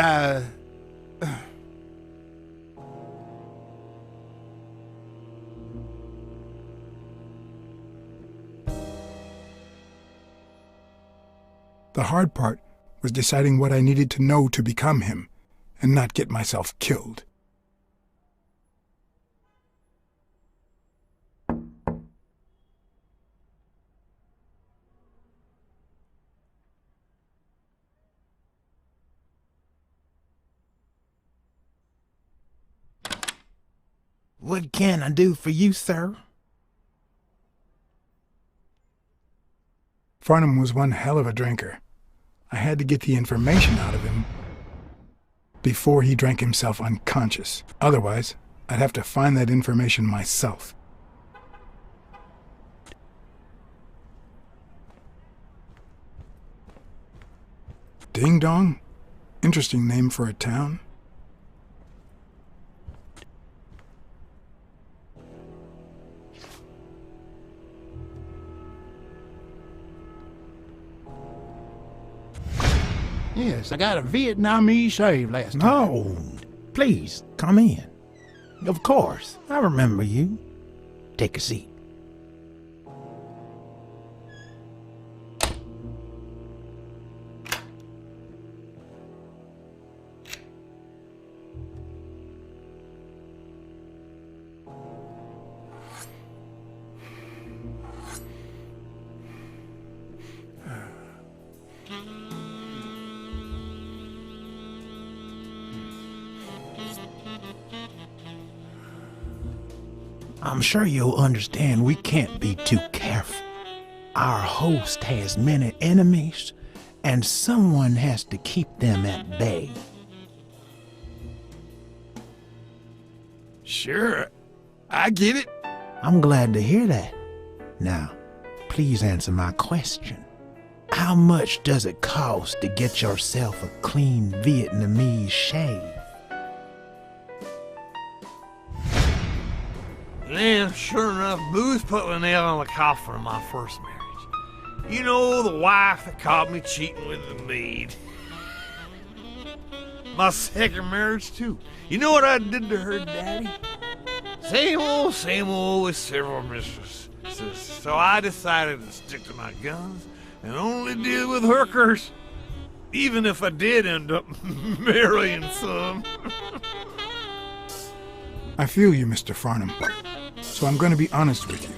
The hard part was deciding what I needed to know to become him and not get myself killed. What can I do for you, sir? Farnham was one hell of a drinker. I had to get the information out of him before he drank himself unconscious. Otherwise, I'd have to find that information myself. Ding Dong? Interesting name for a town. Yes, I got a Vietnamese shave last time. No, please, come in. Of course, I remember you. Take a seat. I'm sure you'll understand we can't be too careful. Our host has many enemies, and someone has to keep them at bay. Sure, I get it. I'm glad to hear that. Now, please answer my question. How much does it cost to get yourself a clean Vietnamese shave? Yeah, sure enough, booze put the nail on the coffin of my first marriage. You know, the wife that caught me cheating with the maid. My second marriage, too. You know what I did to her daddy? Same old with several mistresses. So I decided to stick to my guns and only deal with hookers. even if I did end up marrying some. I feel you, Mr. Farnham. So I'm going to be honest with you.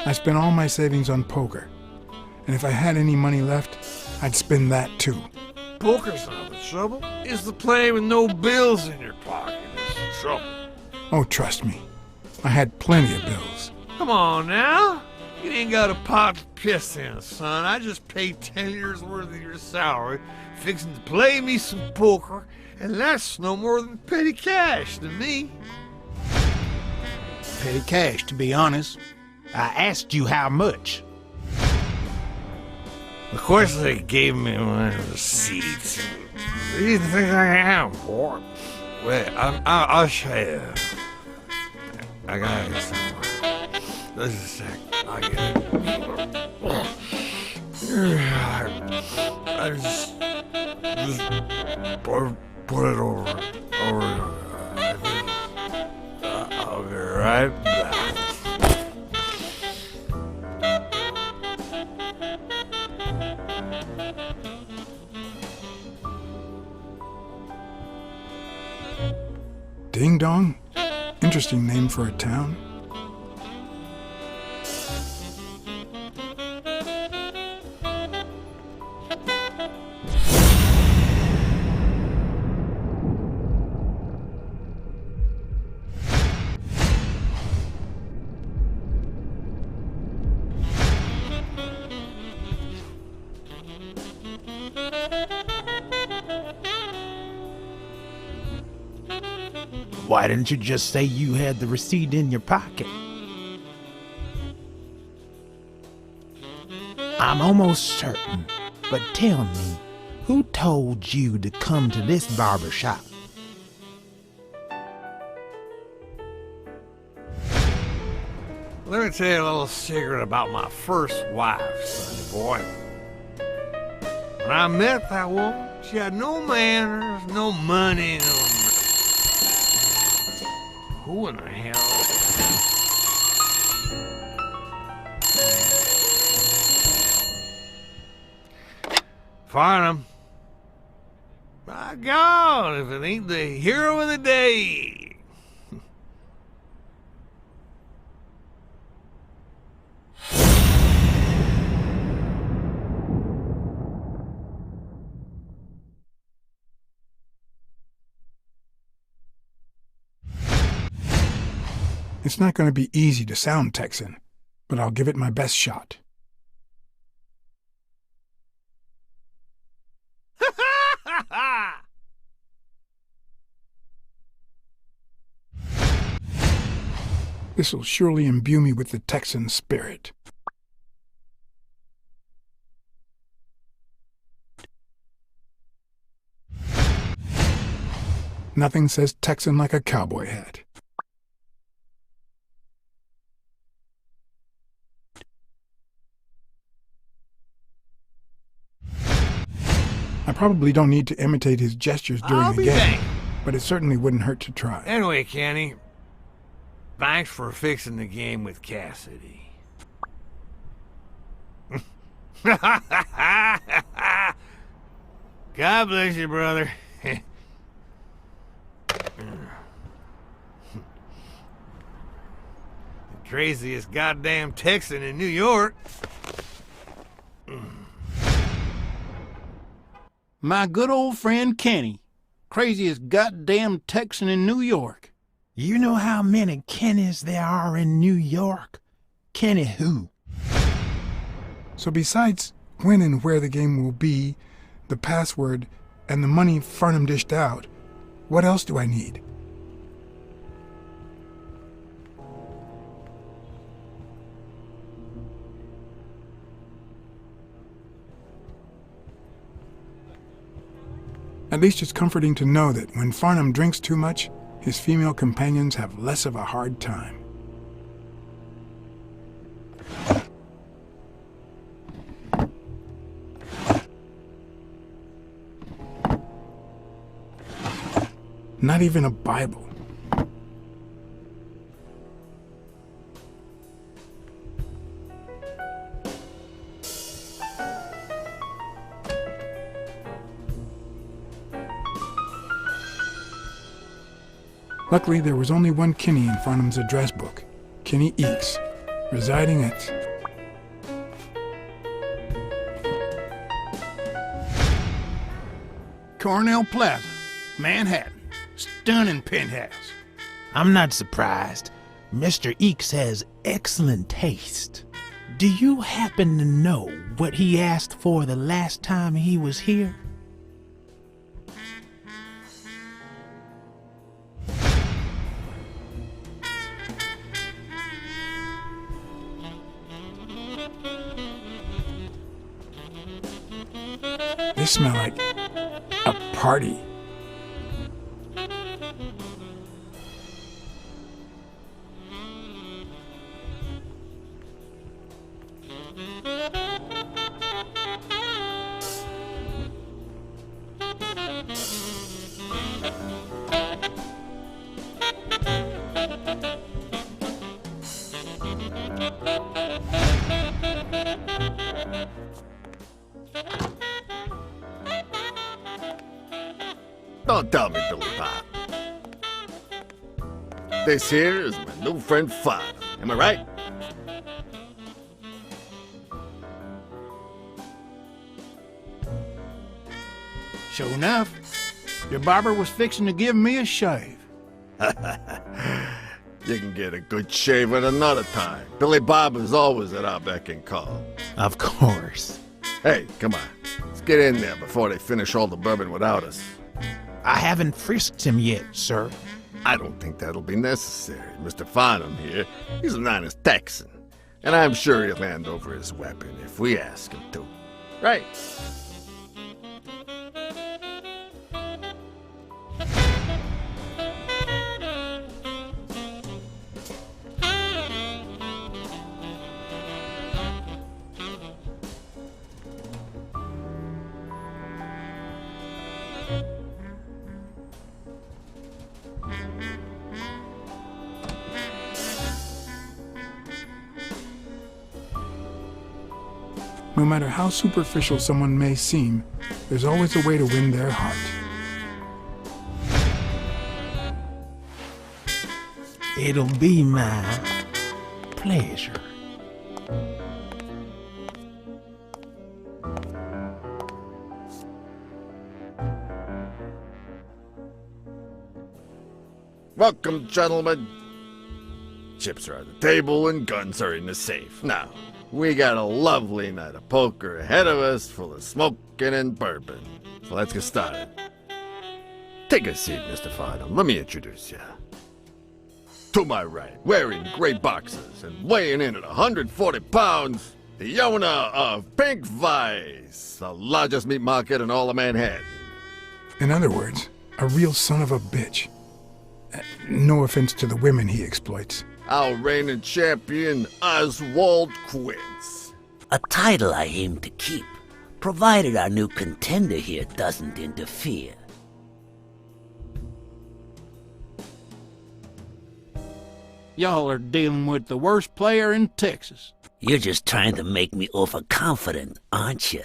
I spent all my savings on poker. And if I had any money left, I'd spend that too. Poker's not the trouble. It's the play with no bills in your pocket that's the trouble. Oh, trust me. I had plenty of bills. Come on now. You ain't got a pot to piss in, son. I just paid 10 years worth of your salary fixing to play me some poker, and that's no more than petty cash to me. Petty cash, to be honest. I asked you how much. Of course they gave me my receipts. What do you think I am, boy? Wait, I'll show you. I got it somewhere. Just a sec. I'll get it. I just put it over. I think I'll be right back. Ding Dong? Interesting name for a town. Why didn't you just say you had the receipt in your pocket? I'm almost certain, but tell me, who told you to come to this barber shop? Let me tell you a little secret about my first wife, sonny boy. When I met that woman, she had no manners, no money, no... Who in the hell? Farnham. My God, if it ain't the hero of the day. It's not going to be easy to sound Texan, but I'll give it my best shot. This'll surely imbue me with the Texan spirit. Nothing says Texan like a cowboy hat. I probably don't need to imitate his gestures during the game, but it certainly wouldn't hurt to try. Anyway, Kenny, thanks for fixing the game with Cassidy. God bless you, brother. The craziest goddamn Texan in New York. My good old friend Kenny. Craziest goddamn Texan in New York. You know how many Kennys there are in New York? Kenny who? So besides when and where the game will be, the password, and the money Farnham dished out, what else do I need? At least it's comforting to know that when Farnham drinks too much, his female companions have less of a hard time. Not even a Bible. Luckily, there was only one Kinney in Farnham's address book, Kinney Eakes, residing at... Cornell Plaza, Manhattan. Stunning penthouse. I'm not surprised. Mr. Eakes has excellent taste. Do you happen to know what he asked for the last time he was here? They smell like a party. Don't tell me, Billy Bob. This here is my new friend Farnham. Am I right? Sure enough, your barber was fixing to give me a shave. You can get a good shave at another time. Billy Bob is always at our beck and call. Of course. Hey, come on. Let's get in there before they finish all the bourbon without us. I haven't frisked him yet, sir. I don't think that'll be necessary. Mr. Farnham here, he's an honest Texan. And I'm sure he'll hand over his weapon if we ask him to. Right. No matter how superficial someone may seem, there's always a way to win their heart. It'll be my pleasure. Welcome, gentlemen. Chips are on the table and guns are in the safe. Now, we got a lovely night of poker ahead of us, full of smoking and bourbon. So let's get started. Take a seat, Mr. Farnham. Let me introduce you. To my right, wearing gray boxers and weighing in at 140 pounds, the owner of Pink Vice, the largest meat market in all of Manhattan. In other words, a real son of a bitch. No offense to the women he exploits. Our reigning champion, Oswald Quince. A title I aim to keep, provided our new contender here doesn't interfere. Y'all are dealing with the worst player in Texas. You're just trying to make me overconfident, aren't you?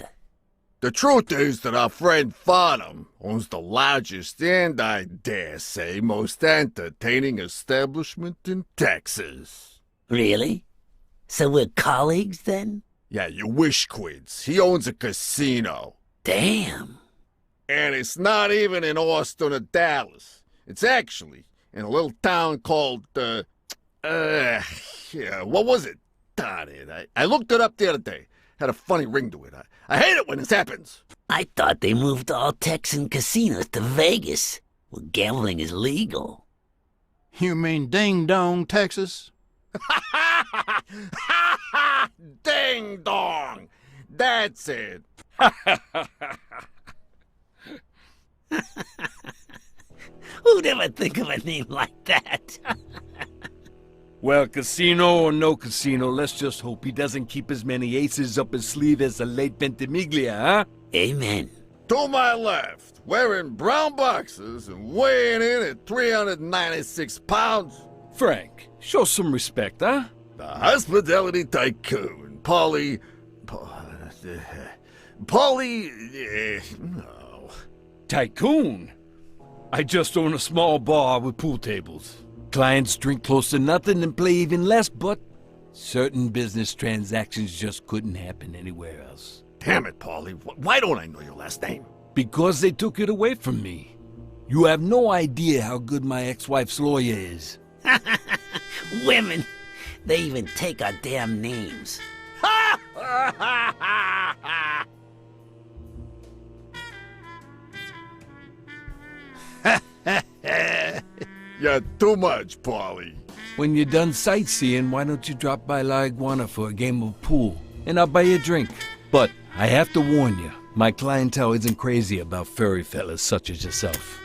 The truth is that our friend Farnham owns the largest and, I dare say, most entertaining establishment in Texas. Really? So we're colleagues then? Yeah, you wish, Quids. He owns a casino. Damn. And it's not even in Austin or Dallas. It's actually in a little town called, what was it? Darn it. I looked it up the other day. Had a funny ring to it. I hate it when this happens. I thought they moved all Texan casinos to Vegas, where gambling is legal. You mean Ding Dong, Texas? Ding dong! That's it. Who'd ever think of a name like that? Well, casino or no casino, let's just hope he doesn't keep as many aces up his sleeve as the late Ventimiglia, huh? Amen. To my left, wearing brown boxers and weighing in at 396 pounds. Frank, show some respect, huh? The hospitality tycoon, Polly... Tycoon? I just own a small bar with pool tables. Clients drink close to nothing and play even less, but certain business transactions just couldn't happen anywhere else. Damn it, Paulie. Why don't I know your last name? Because they took it away from me. You have no idea how good my ex-wife's lawyer is. Women, they even take our damn names. You're too much, Paulie. When you're done sightseeing, why don't you drop by La Iguana for a game of pool, and I'll buy you a drink. But I have to warn you, my clientele isn't crazy about furry fellas such as yourself.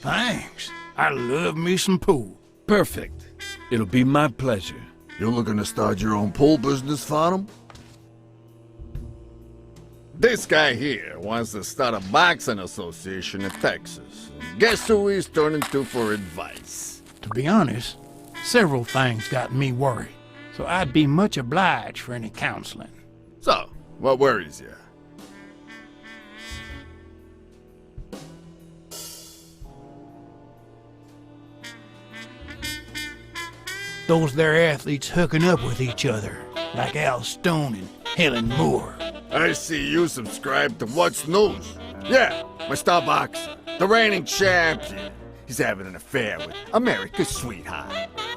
Thanks. I love me some pool. Perfect. It'll be my pleasure. You looking to start your own pool business, Farnham? This guy here wants to start a boxing association in Texas. Guess who he's turning to for advice? To be honest, several things got me worried, so I'd be much obliged for any counseling. So, what worries you? Those there athletes hooking up with each other, like Al Stone and Helen Moore. I see you subscribe to What's News. Yeah, my star boxer, the reigning champion. He's having an affair with America's sweetheart.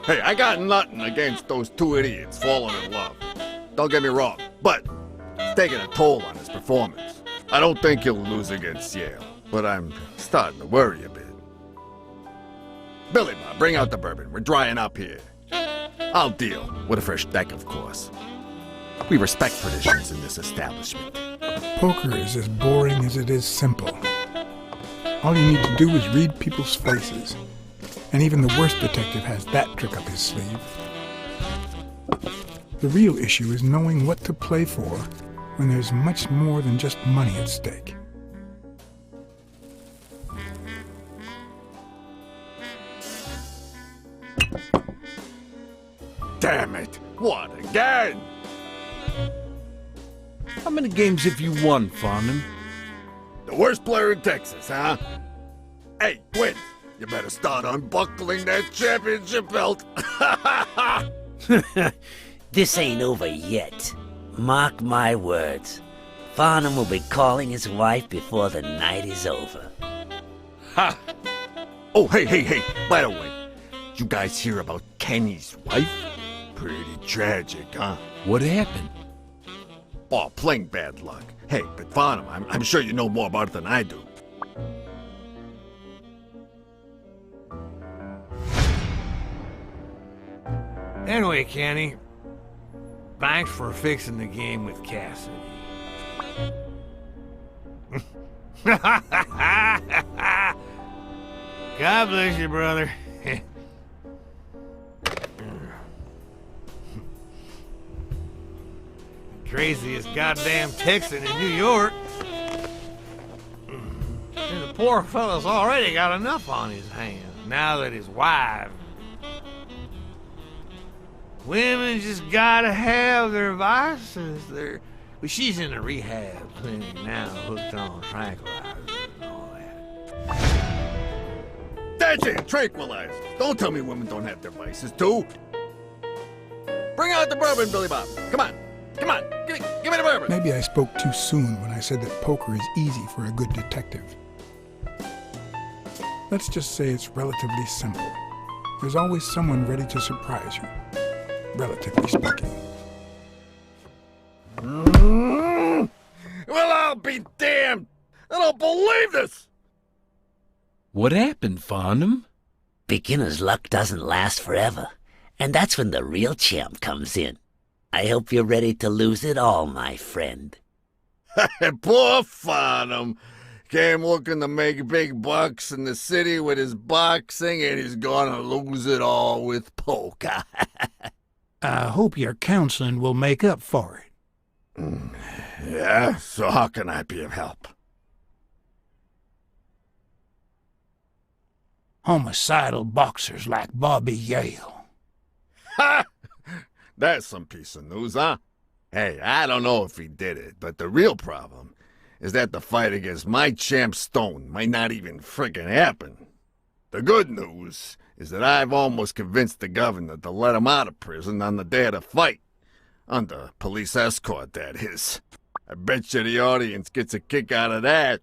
Hey, I got nothing against those two idiots falling in love. Don't get me wrong, but it's taking a toll on his performance. I don't think he'll lose against Yale, but I'm starting to worry a bit. Billy Bob, bring out the bourbon. We're drying up here. I'll deal with a fresh deck, of course. We respect traditions in this establishment. Poker is as boring as it is simple. All you need to do is read people's faces. And even the worst detective has that trick up his sleeve. The real issue is knowing what to play for when there's much more than just money at stake. Damn it! What again? How many games have you won, Farnham? The worst player in Texas, huh? Hey, Quinn, you better start unbuckling that championship belt. This ain't over yet. Mark my words. Farnham will be calling his wife before the night is over. Ha! Oh, hey, by the way, you guys hear about Kenny's wife? Pretty tragic, huh? What happened? Oh, plain bad luck. Hey, but Farnham, I'm sure you know more about it than I do. Anyway, Kenny, thanks for fixing the game with Cassidy. God bless you, brother. Craziest goddamn Texan in New York. And the poor fella's already got enough on his hands now that his wife. Women just gotta have their vices. Well, she's in a rehab clinic now, hooked on tranquilizers and all that. That's it, tranquilizers. Don't tell me women don't have their vices, too. Bring out the bourbon, Billy Bob. Come on, give me the bourbon. Maybe I spoke too soon when I said that poker is easy for a good detective. Let's just say it's relatively simple. There's always someone ready to surprise you, relatively speaking. Well, I'll be damned! I don't believe this! What happened, Farnham? Beginner's luck doesn't last forever, and that's when the real champ comes in. I hope you're ready to lose it all, my friend. Poor Farnham. Came looking to make big bucks in the city with his boxing, and he's gonna lose it all with poker. I hope your counseling will make up for it. Yeah, so how can I be of help? Homicidal boxers like Bobby Yale. Ha! That's some piece of news, huh? Hey, I don't know if he did it, but the real problem is that the fight against my champ Stone might not even frickin' happen. The good news is that I've almost convinced the governor to let him out of prison on the day of the fight. Under police escort, that is. I bet you the audience gets a kick out of that.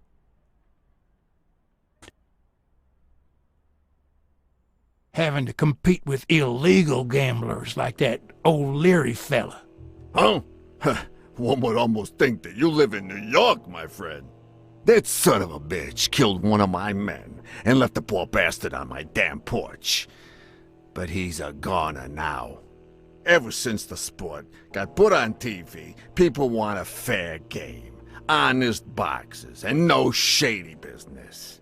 Having to compete with illegal gamblers like that O'Leary fella. Huh? One would almost think that you live in New York, my friend. That son of a bitch killed one of my men and left the poor bastard on my damn porch. But he's a goner now. Ever since the sport got put on TV, people want a fair game, honest boxes, and no shady business.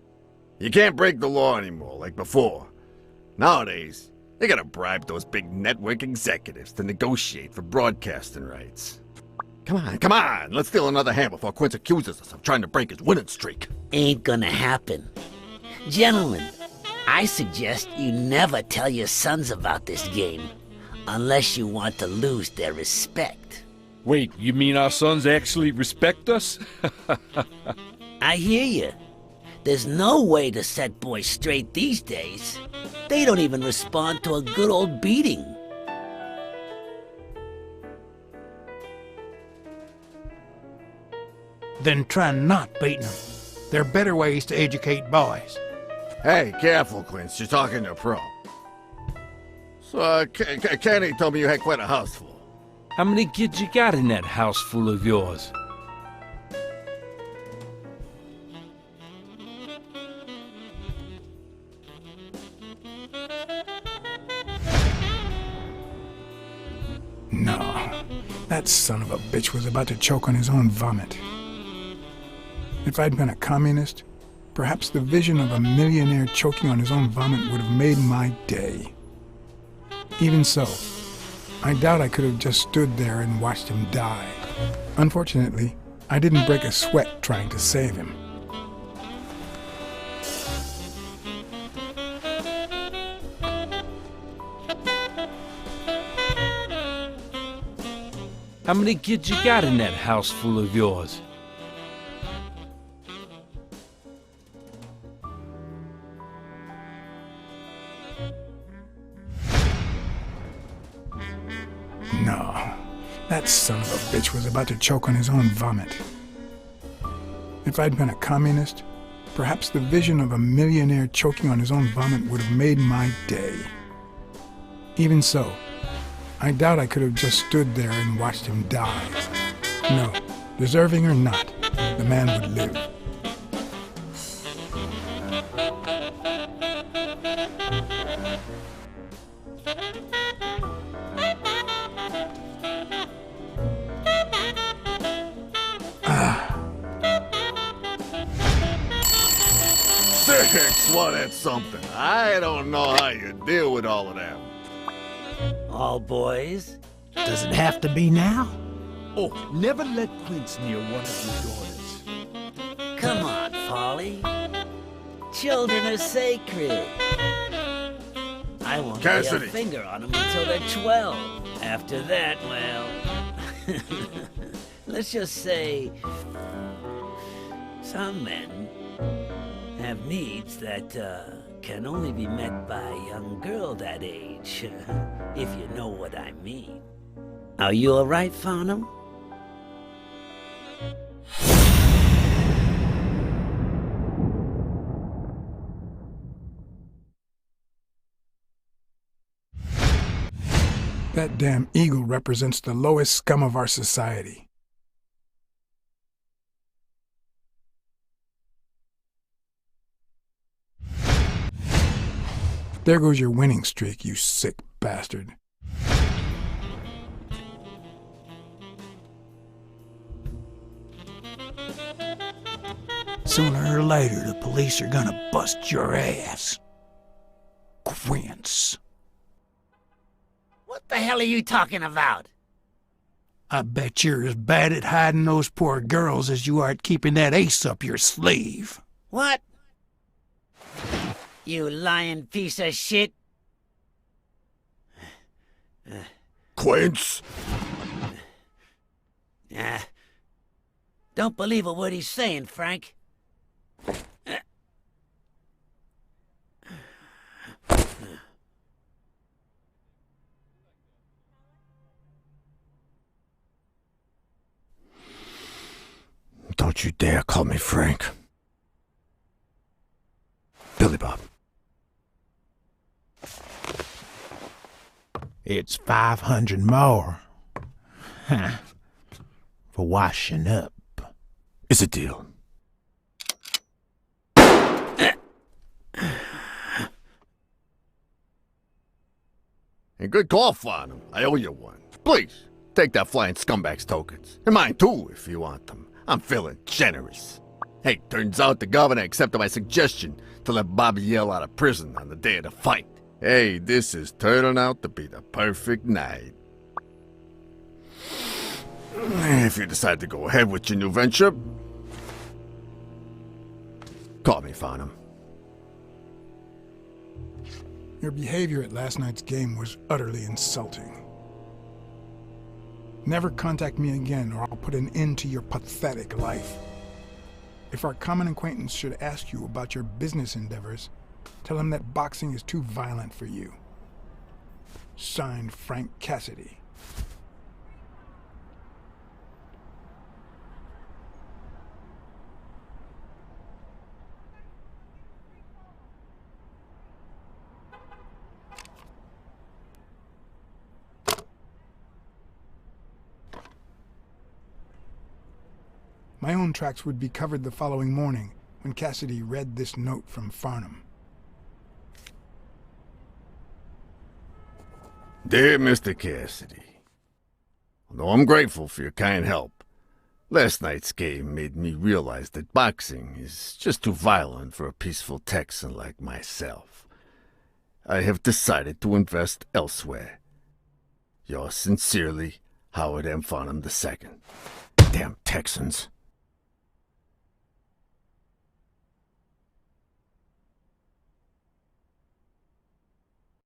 You can't break the law anymore like before. Nowadays, they gotta bribe those big network executives to negotiate for broadcasting rights. Come on, let's steal another hand before Quince accuses us of trying to break his winning streak. Ain't gonna happen. Gentlemen, I suggest you never tell your sons about this game, unless you want to lose their respect. Wait, you mean our sons actually respect us? I hear you. There's no way to set boys straight these days. They don't even respond to a good old beating. Then try not beating them. There are better ways to educate boys. Hey, careful, Quince. You're talking to a pro. So, Kenny told me you had quite a house full. How many kids you got in that house full of yours? No, that son of a bitch was about to choke on his own vomit. If I'd been a communist, perhaps the vision of a millionaire choking on his own vomit would have made my day. Even so, I doubt I could have just stood there and watched him die. Unfortunately, I didn't break a sweat trying to save him. How many kids you got in that house full of yours? No, that son of a bitch was about to choke on his own vomit. If I'd been a communist, perhaps the vision of a millionaire choking on his own vomit would have made my day. Even so, I doubt I could have just stood there and watched him die. No, deserving or not, the man would live. Six, well, that's something. I don't know how you deal with all of that. All boys? Does it have to be now? Oh, never let Quince near one of your daughters. Come on, Polly. Children are sacred. I won't lay a Cassidy. finger on them until they're 12. After that, well... let's just say... some men have needs that, can only be met by a young girl that age, if you know what I mean. Are you all right, Farnham? That damn eagle represents the lowest scum of our society. There goes your winning streak, you sick bastard. Sooner or later, the police are gonna bust your ass. Quince. What the hell are you talking about? I bet you're as bad at hiding those poor girls as you are at keeping that ace up your sleeve. What? You lying piece of shit. Quince? Don't believe a word he's saying, Frank. Don't you dare call me Frank. Billy Bob. It's 500 more. Huh. For washing up. It's a deal. And good call, Farnham. I owe you one. Please, take that flying scumbag's tokens. And mine too, if you want them. I'm feeling generous. Hey, turns out the governor accepted my suggestion to let Bobby yell out of prison on the day of the fight. Hey, this is turning out to be the perfect night. If you decide to go ahead with your new venture, call me, Farnham. Your behavior at last night's game was utterly insulting. Never contact me again, or I'll put an end to your pathetic life. If our common acquaintance should ask you about your business endeavors, tell him that boxing is too violent for you. Signed, Frank Cassidy. My own tracks would be covered the following morning when Cassidy read this note from Farnham. Dear Mr. Cassidy, although I'm grateful for your kind help, last night's game made me realize that boxing is just too violent for a peaceful Texan like myself. I have decided to invest elsewhere. Yours sincerely, Howard M. Farnham II. Damn Texans.